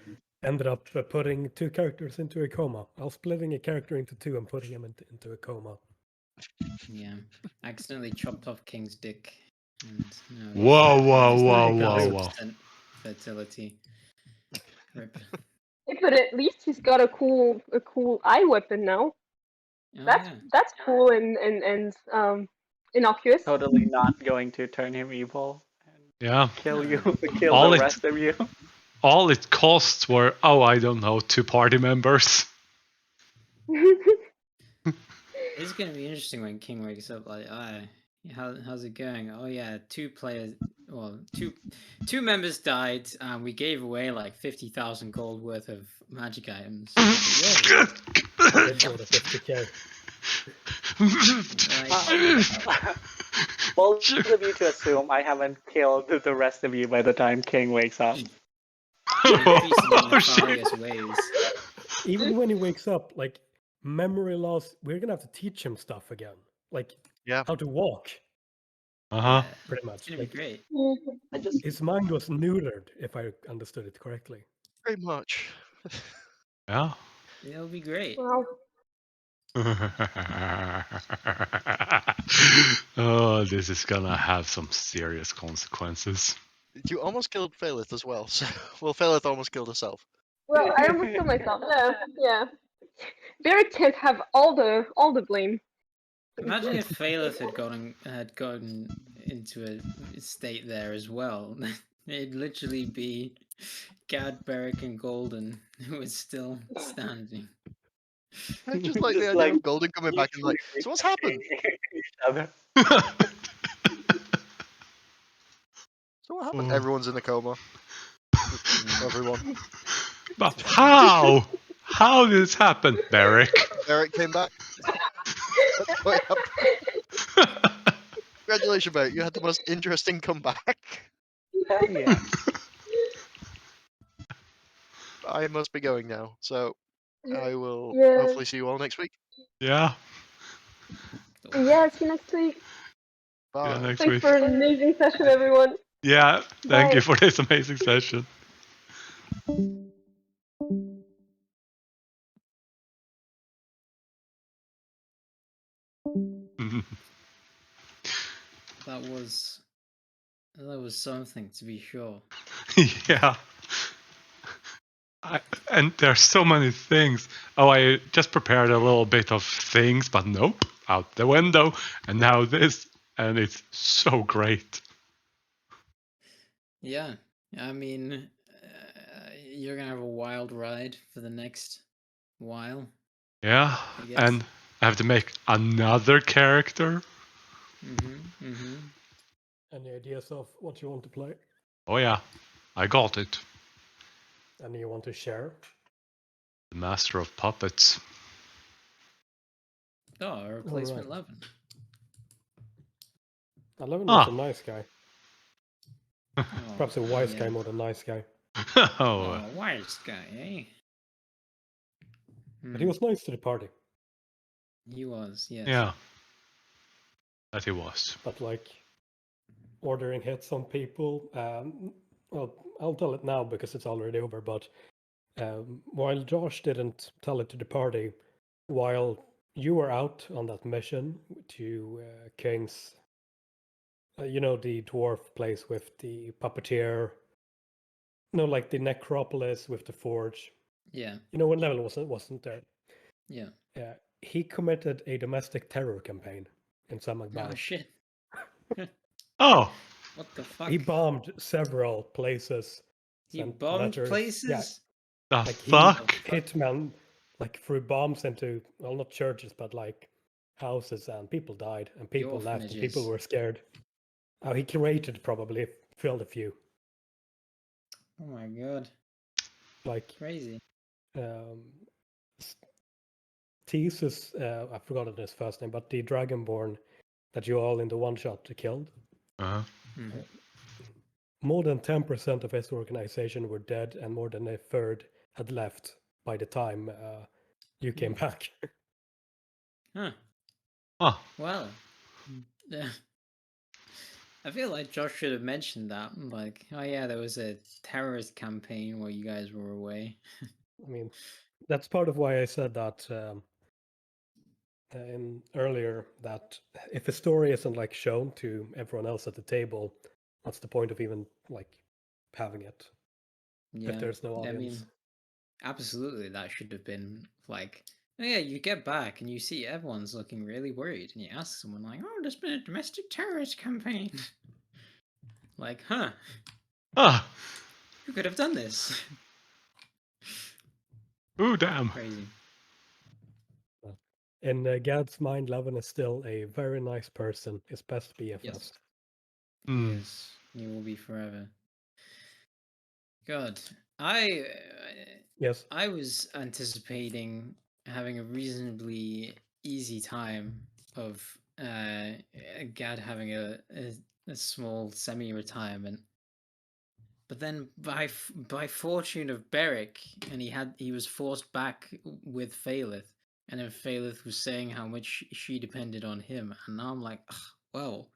ended up putting 2 characters into a coma. I was splitting a character into 2 and putting him into a coma. Yeah, accidentally chopped off King's dick. And Whoa. Fertility. Rip. But at least he's got a cool eye weapon now. That's cool and innocuous. Totally not going to turn him evil. Yeah. Kill you. Kill the rest of you. All it costs were, I don't know, 2 party members. It's gonna be interesting when King wakes up like, how's it going? Oh yeah, 2 players. well, two members died. We gave away like 50,000 gold worth of magic items. Short of 50k. Bold of you to assume I haven't killed the rest of you by the time King wakes up. Ways. Even when he wakes up, like memory loss, we're gonna have to teach him stuff again, like how to walk. Uh-huh. Pretty much. It's gonna be great. His mind was neutered, if I understood it correctly. Pretty much. Yeah. It'll be great. Wow. Oh, this is gonna have some serious consequences. You almost killed Phalith as well. So, well, Phalith almost killed herself. Well, I almost killed myself. Yeah. Varric can't have all the blame. Imagine if Phalith had gotten into a state there as well. It'd literally be Gad, Beric, and Golden who was still standing. I just like the idea of Golden coming back and like, so what's happened? So what happened? Everyone's in a coma. Everyone. But how? How did this happen, Beric? Beric came back. That's what happened. Congratulations, Beric. You had the most interesting comeback. Yeah. I must be going now, so I will hopefully see you all next week. Yeah. Yeah, see you next week. Bye. Yeah, next Thanks week. for an amazing session, everyone. Yeah, thank Bye. you for this amazing session. That was something, to be sure. Yeah. And there's so many things. Oh, I just prepared a little bit of things, but nope, out the window. And now this, and it's so great. Yeah, I mean, you're gonna have a wild ride for the next while. Yeah, and I have to make another character. Any ideas of what you want to play? Oh yeah, I got it. And you want to share? The Master of Puppets. Oh, a replacement 11. 11 is a nice guy. Perhaps a wise guy yeah. more than nice guy. Oh, wise guy, eh? But he was nice to the party. He was, yes. Yeah. That he was. But like ordering hits on people, well, I'll tell it now because it's already over, but while Josh didn't tell it to the party, while you were out on that mission to King's, you know, the dwarf place with the puppeteer, no, like the necropolis with the forge. Yeah. You know, when level wasn't there. Yeah. He committed a domestic terror campaign in Samagban. Oh shit. Oh. What the fuck? He bombed several places. He bombed places? Yeah. The like fuck? He hitman like threw bombs into, well, not churches, but like houses, and people died, and people left, and people were scared. Oh, he curated probably filled a few. Oh my god. Like crazy. Thesis, I've forgotten his first name, but the Dragonborn that you all in the one shot killed. More than 10% of his organization were dead, and more than a third had left by the time you came back. Huh. Huh. Well, I feel like Josh should have mentioned that. Like, oh yeah, there was a terrorist campaign while you guys were away. I mean, that's part of why I said that earlier, that if a story isn't like shown to everyone else at the table, what's the point of even like having it? Yeah, if there's no audience. I mean, absolutely, that should have been like, oh yeah, you get back and you see everyone's looking really worried, and you ask someone like, oh, there's been a domestic terrorist campaign. Like, huh? Who could have done this? Ooh, damn. Crazy. In Gad's mind, Levin is still a very nice person. His best BFF. Yes. He will be forever. God, Yes. I was anticipating having a reasonably easy time of Gad having a small semi-retirement, but then by fortune of Beric, and he was forced back with Phaleth, and then Phaleth was saying how much she depended on him, and now I'm like, well,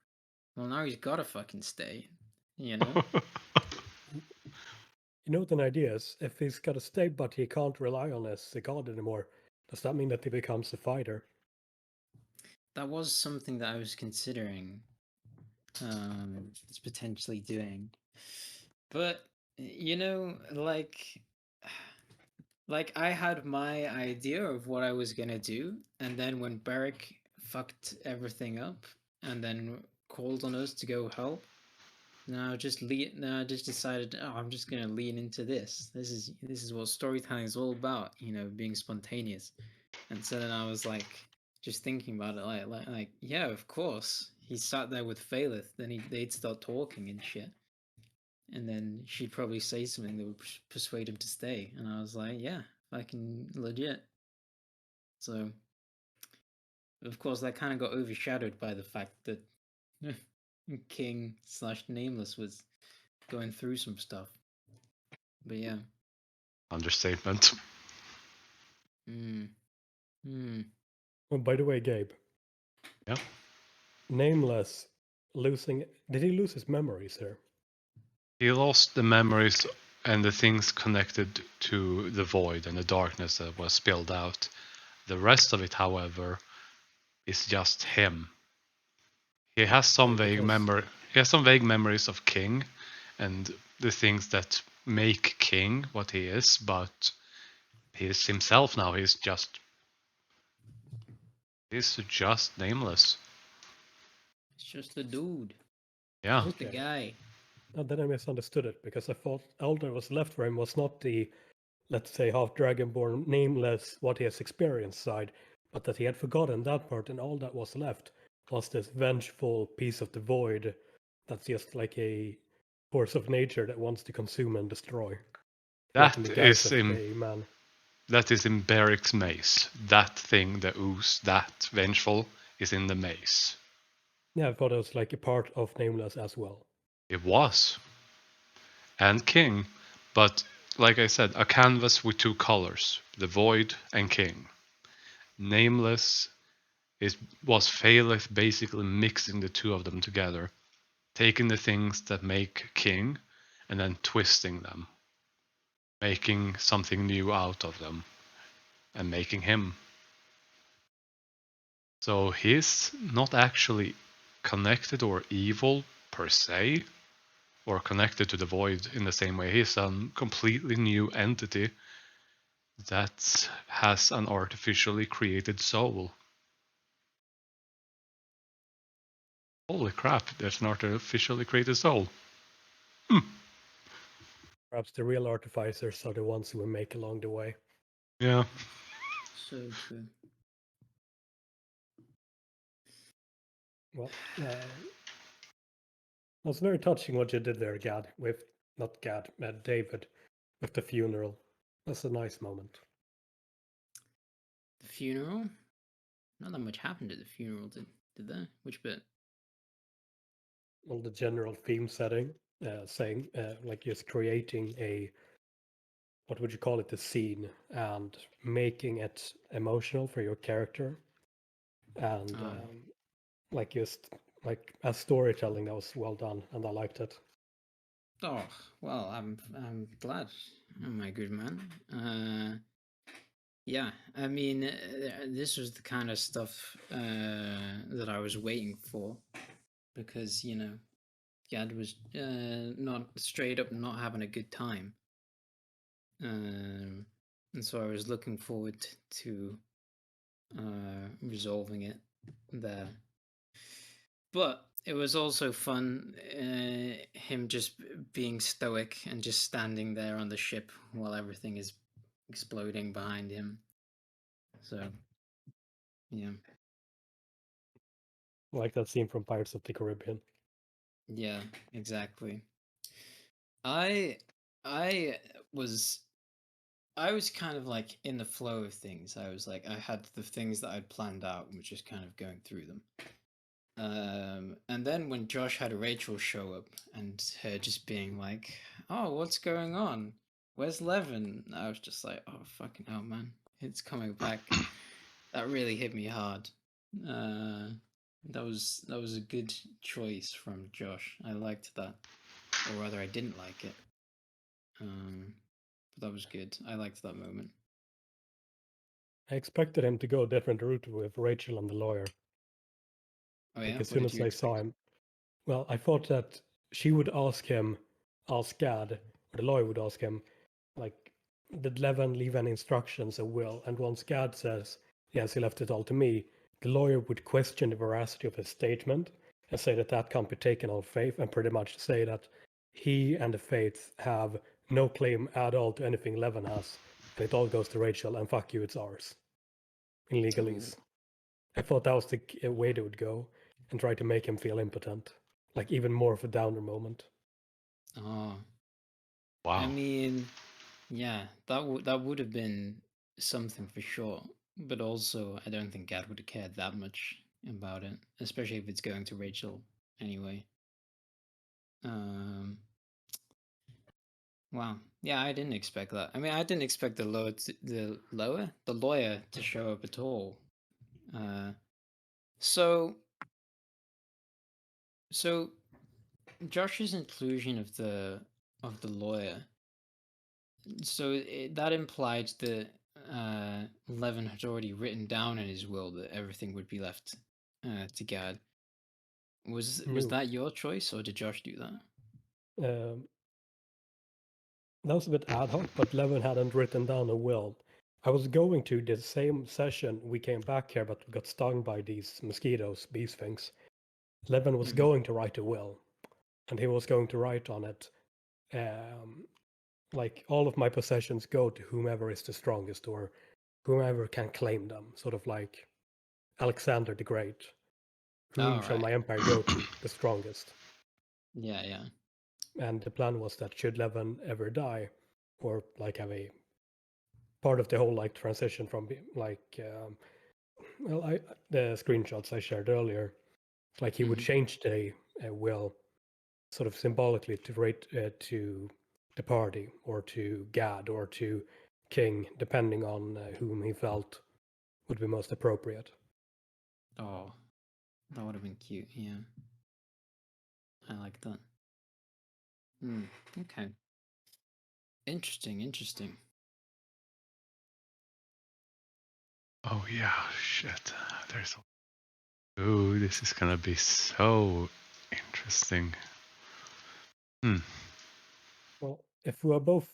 now he's gotta fucking stay, you know. You know what an idea is? If he's got to stay, but he can't rely on his god anymore, does that mean that he becomes a fighter? That was something that I was considering potentially doing. But you know, like I had my idea of what I was gonna do, and then when Beric fucked everything up and then called on us to go help, now I just decided, oh, I'm just gonna lean into this. This is what storytelling is all about, you know, being spontaneous. And so then I was like, just thinking about it, like yeah, of course. He sat there with Phaleth, then they'd start talking and shit, and then she'd probably say something that would persuade him to stay. And I was like, yeah, fucking legit. So, of course, that kind of got overshadowed by the fact that King / Nameless was going through some stuff. But yeah. Understatement. Oh, by the way, Gabe. Yeah. Nameless losing. Did he lose his memories here? He lost the memories and the things connected to the void and the darkness that was spilled out. The rest of it, however, is just him. He has some vague memories of King and the things that make King what he is, but he's himself now. He's just Nameless. It's just a dude. Yeah. Just a guy. And then I misunderstood it because I thought all that was left for him was not the, let's say, half dragonborn, nameless, what he has experienced side, but that he had forgotten that part, and all that was left was this vengeful piece of the void that's just like a force of nature that wants to consume and destroy. That in the is guise of a man. That is in Beric's mace. That thing, the ooze, that vengeful, is in the mace. Yeah, I thought it was like a part of Nameless as well. It was. And King. But, like I said, a canvas with two colors. The Void and King. Nameless was Phaleth basically mixing the two of them together. Taking the things that make King and then twisting them. Making something new out of them. And making him. So he's not actually connected or evil per se, or connected to the void in the same way. He's a completely new entity that has an artificially created soul. Holy crap, there's an artificially created soul. Perhaps the real artificers are the ones we make along the way. Yeah. So true. Well, it's very touching what you did there, Gad, David, with the funeral. That's a nice moment. The funeral? Not that much happened at the funeral, did there? Which bit? Well, the general theme setting, saying like just creating a, what would you call it, a scene, and making it emotional for your character, and like just like as storytelling, that was well done, and I liked it. Oh well, I'm glad. Oh my good man. Yeah, I mean, this was the kind of stuff that I was waiting for, because you know, Gad was not straight up not having a good time, and so I was looking forward to resolving it there. But it was also fun, him just being stoic and just standing there on the ship while everything is exploding behind him. So, yeah. Like that scene from Pirates of the Caribbean. Yeah, exactly. I was kind of like in the flow of things. I was like, I had the things that I'd planned out and was just kind of going through them. And then when Josh had Rachel show up and her just being like, "Oh, what's going on? Where's Levin?" I was just like, "Oh, fucking hell, man, it's coming back." That really hit me hard. That was a good choice from Josh. I liked that, or rather, I didn't like it. But that was good. I liked that moment. I expected him to go a different route with Rachel and the lawyer. Oh yeah. Like as What soon did as you I saw expect? him, well, I thought that she would ask Gad, or the lawyer would ask him, like, did Levin leave any instructions or will? And once Gad says, yes, he left it all to me, the lawyer would question the veracity of his statement and say that that can't be taken on faith, and pretty much say that he and the Fates have no claim at all to anything Levin has, and it all goes to Rachel, and fuck you, it's ours. In legalese. I thought that was the way they would go and try to make him feel impotent. Like even more of a downer moment. Oh. Wow. I mean, yeah, that would have been something for sure. But also, I don't think Gad would have cared that much about it, especially if it's going to Rachel anyway. Wow. Yeah, I didn't expect that. I mean, I didn't expect the lawyer to show up at all. So Josh's inclusion of the lawyer, so that implied that Levin had already written down in his will that everything would be left to Gad. Was that your choice, or did Josh do that? That was a bit ad hoc, but Levin hadn't written down a will. I was going to the same session we came back here, but we got stung by these mosquitoes, bee things. Levin was going to write a will, and he was going to write on it, like all of my possessions go to whomever is the strongest or whomever can claim them, sort of like Alexander the Great. Whom shall my empire go to, the strongest? Yeah, yeah. And the plan was that should Levin ever die, or like have a part of the whole like transition from like the screenshots I shared earlier, like he would change the will sort of symbolically to rate to the party or to Gad or to King, depending on whom he felt would be most appropriate. Oh, that would have been cute. Yeah, I like that. Okay. Interesting. Oh yeah, shit. There's. Ooh, this is gonna be so interesting. Well, if we are both,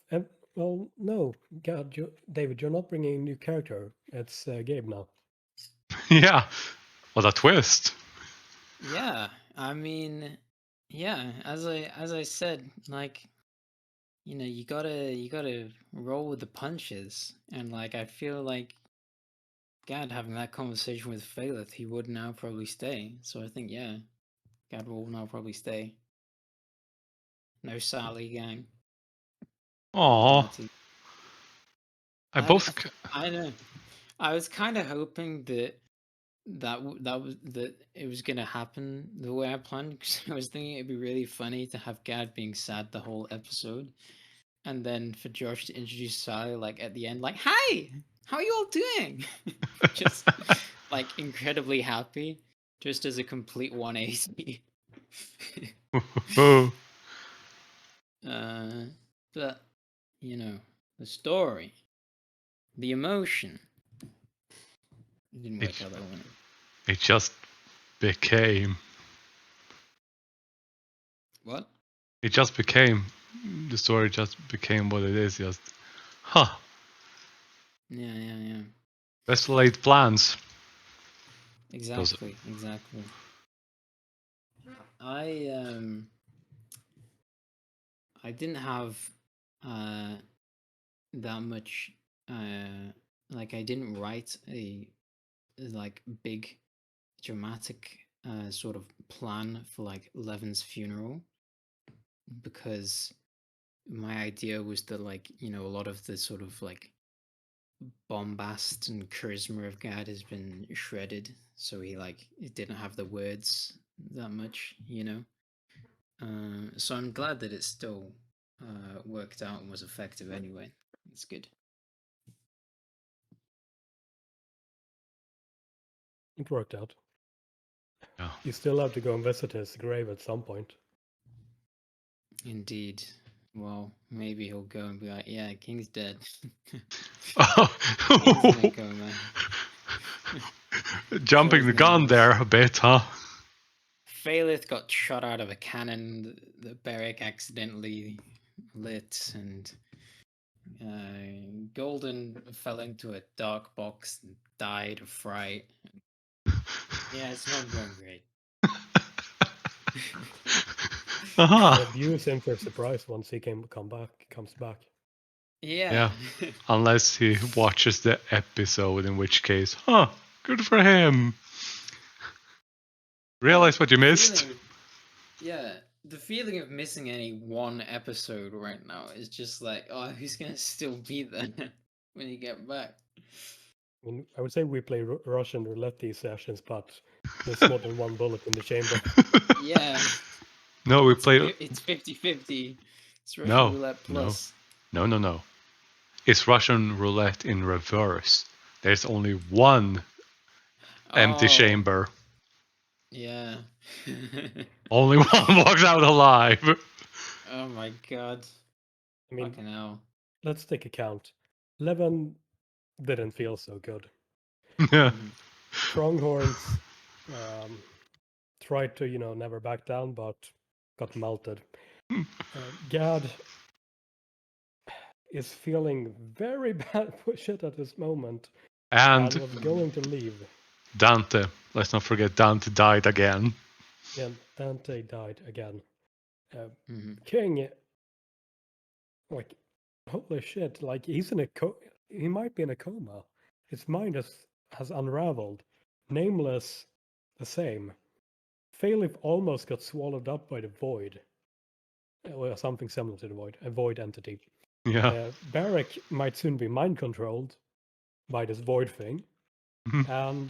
well, no, God, David, you're not bringing a new character. It's Gabe now. Yeah. What a twist. Yeah, I mean, yeah. As I said, like, you gotta roll with the punches, and like I feel like Gad having that conversation with Phaleth, he would now probably stay. So I think yeah, Gad will now probably stay. No Sally gang. Aww. I know. I was kind of hoping that it was gonna happen the way I planned, because I was thinking it'd be really funny to have Gad being sad the whole episode, and then for Josh to introduce Sally like at the end, like, "Hi, how are you all doing?" Just like incredibly happy, just as a complete 180. But the story, the emotion, it didn't work out that way. It just became. What? It just became. The story just became what it is. Just, huh. Yeah. Best laid plans. Exactly. I didn't have that much like I didn't write a like big dramatic sort of plan for like Levin's funeral, because my idea was that, like, you know, a lot of the sort of like bombast and charisma of Gad has been shredded, so he didn't have the words that much, you know. So I'm glad that it still worked out and was effective anyway. It's good. It worked out. Yeah. You still have to go and visit his grave at some point. Indeed. Well, maybe he'll go and be like, yeah, King's dead. Oh. King's gonna go, man. Jumping the gun there a bit, huh? Phalith got shot out of a cannon that Beric accidentally lit, and Golden fell into a dark box and died of fright. Yeah, it's not going great. Abuse him for surprise once he comes back. Yeah. Unless he watches the episode, in which case, good for him. Realize what you missed. The feeling of missing any one episode right now is just like, oh, who's gonna still be there when you get back? I mean, I would say we play Russian roulette these sessions, but there's more than one bullet in the chamber. Yeah. No, we play. It's 50-50. It's Russian roulette plus. No. It's Russian roulette in reverse. There's only one empty chamber. Yeah. Only one walks out alive. Oh my god. I mean, fucking hell. Let's take a count. Levin didn't feel so good. Yeah. Pronghorns tried to, never back down, but got melted. Gad is feeling very bad for shit at this moment and was going to leave. Dante. Let's not forget Dante died again. Yeah, Dante died again. King, like, holy shit, like, he's in he might be in a coma. His mind has unraveled. Nameless, the same. Phalith almost got swallowed up by the void. Or something similar to the void, a void entity. Yeah. Beric might soon be mind controlled by this void thing. And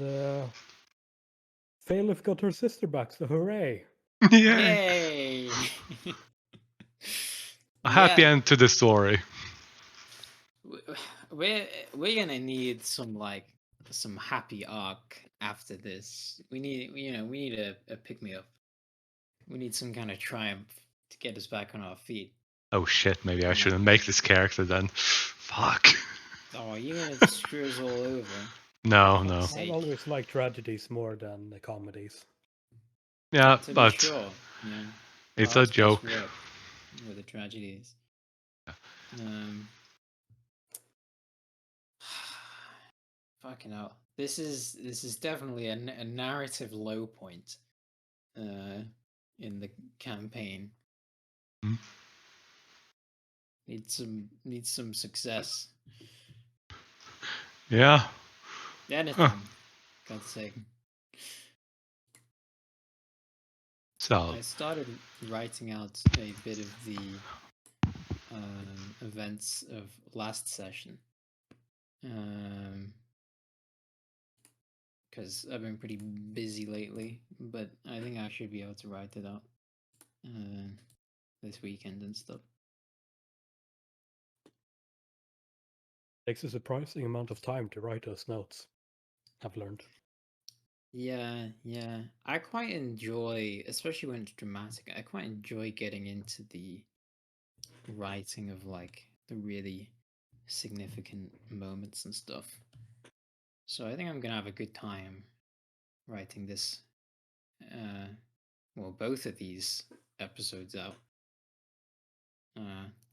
Phalith got her sister back, so hooray! Yay! A happy end to the story. We're gonna need some happy arc after this. We need a pick me up. We need some kind of triumph to get us back on our feet. Oh shit, maybe I shouldn't make this character then. Fuck. Oh, you're gonna screw us all over. No. I always like tragedies more than the comedies. Yeah, to but be sure, it's a joke. With the tragedies. Fucking hell. This is definitely a narrative low point in the campaign. Needs some success. Yeah. Anything. God's sake. So I started writing out a bit of the events of last session. Because I've been pretty busy lately, but I think I should be able to write it out this weekend and stuff. Takes a surprising amount of time to write those notes, I've learned. Yeah. I quite enjoy, especially when it's dramatic, I quite enjoy getting into the writing of like the really significant moments and stuff. So I think I'm gonna have a good time writing this both of these episodes out.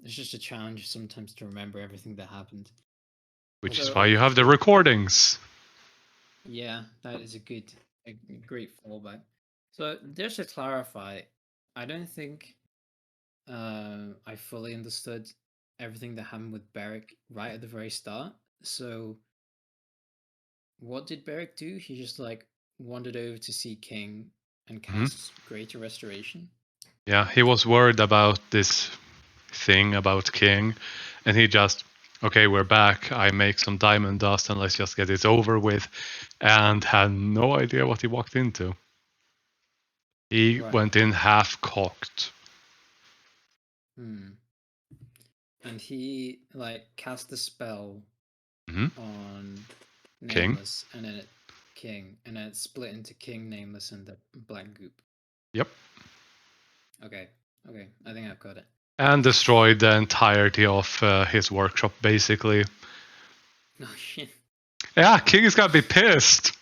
It's just a challenge sometimes to remember everything that happened. Which is why you have the recordings. Yeah, that is a great fallback. So just to clarify, I don't think I fully understood everything that happened with Beric right at the very start. So what did Beric do? He just like wandered over to see King, and casts Greater Restoration. Yeah, he was worried about this thing about King, and he just, okay, we're back. I make some diamond dust and let's just get it over with, and had no idea what he walked into. He went in half-cocked. And he cast the spell on King. Nameless, and then King, and then it split into King, Nameless, and the black goop. Yep. Okay, I think I've got it. And destroyed the entirety of his workshop, basically. Oh shit. Yeah, King is gonna be pissed.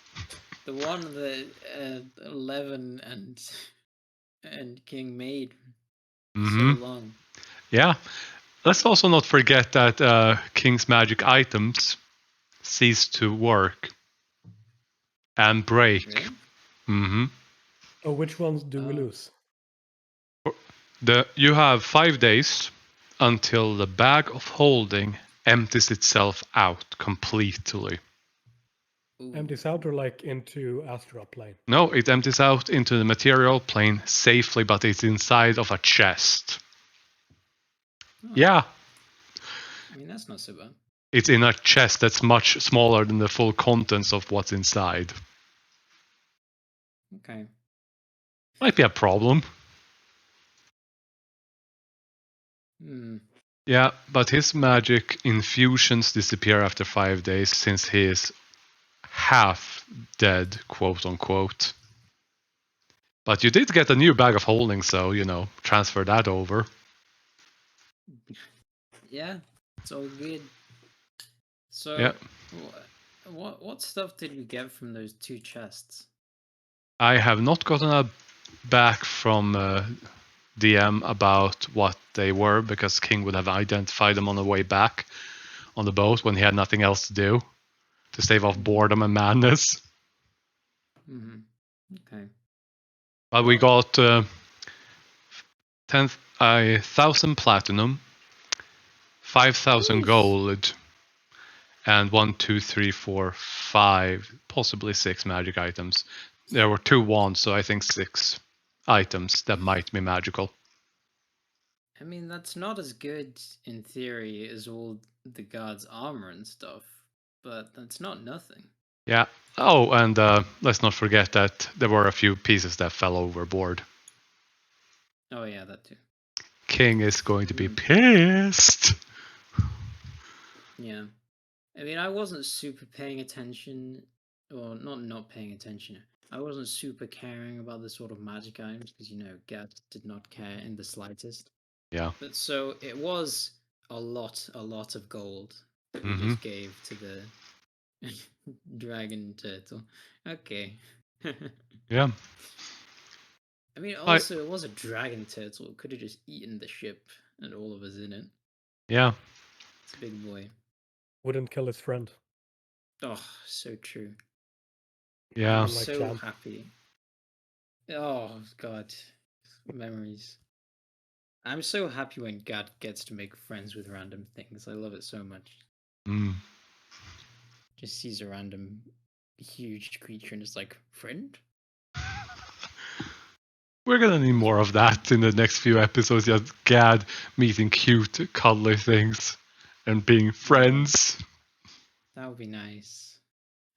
The one that 11 and King made so long. Yeah. Let's also not forget that King's magic items cease to work and break. Really? Oh, which ones do we lose? You have 5 days until the bag of holding empties itself out completely. Empties out or like into astral plane? No, it empties out into the material plane safely, but it's inside of a chest. Oh. Yeah. I mean, that's not so bad. It's in a chest that's much smaller than the full contents of what's inside. Okay. Might be a problem. Yeah, but his magic infusions disappear after 5 days since he is half dead, quote unquote. But you did get a new bag of holding, so, transfer that over. Yeah, it's all good. So, yeah. what stuff did we get from those 2 chests? I have not gotten a back from DM about what they were, because King would have identified them on the way back on the boat when he had nothing else to do to stave off boredom and madness. Okay. But we got 1,000 platinum, 5,000 gold, and 1, 2, 3, 4, 5, possibly 6 magic items. There were 2 wands, so I think 6 items that might be magical. I mean, that's not as good in theory as all the guards' armor and stuff, but that's not nothing. Yeah. Oh, and let's not forget that there were a few pieces that fell overboard. Oh yeah, that too. King is going to be pissed. Yeah. I mean, I wasn't super paying attention, or not paying attention. I wasn't super caring about the sort of magic items, because, Gad did not care in the slightest. Yeah. But so it was a lot of gold that we just gave to the dragon turtle. Okay. Yeah. I mean, also, it was a dragon turtle. It could have just eaten the ship and all of us in it. Yeah. It's a big boy. Wouldn't kill his friend. Oh, so true. Yeah. I'm so happy. Oh, God. Memories. I'm so happy when Gad gets to make friends with random things. I love it so much. Just sees a random huge creature and is like, friend? We're gonna need more of that in the next few episodes. Just Gad meeting cute, cuddly things and being friends. That would be nice.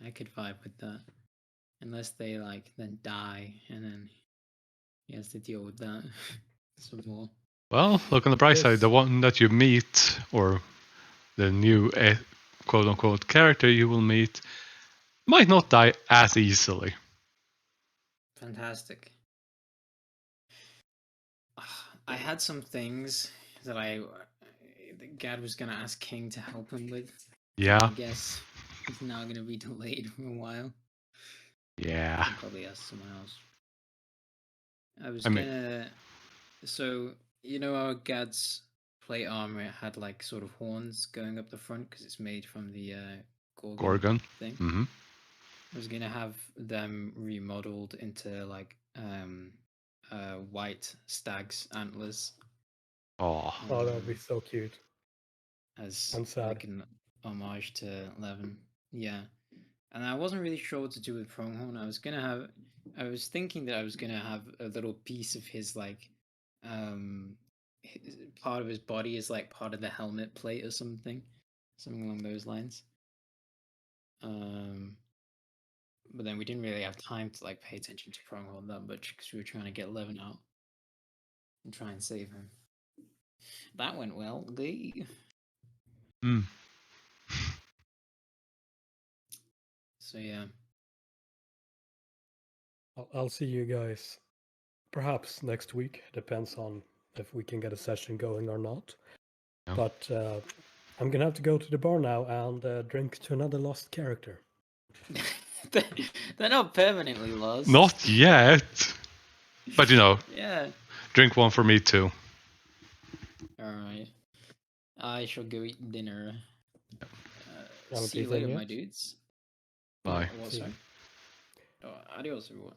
I could vibe with that. Unless they then die and then he has to deal with that some more. Well, look on the bright side. The one that you meet, or the new quote unquote character you will meet, might not die as easily. Fantastic. I had some things that Gad was gonna ask King to help him with. Yeah. I guess it's now gonna be delayed for a while. Yeah. I'll probably ask someone else. So how Gad's plate armor had sort of horns going up the front because it's made from the Gorgon thing. I was gonna have them remodeled into white stag's antlers. Oh, that would be so cute. As an homage to 11. Yeah. And I wasn't really sure what to do with Pronghorn. I I was thinking that I was gonna have a little piece of his like, part of his body is like part of the helmet plate or something along those lines. But then we didn't really have time to like pay attention to Pronghorn that much because we were trying to get Levin out and try and save him. That went well. So yeah. I'll see you guys perhaps next week. Depends on if we can get a session going or not. Yeah. But I'm gonna have to go to the bar now and drink to another lost character. They're not permanently lost. Not yet. But yeah. Drink one for me too. Alright. I shall go eat dinner. See you later, my dudes. Bye. What, sorry? Adios, everyone.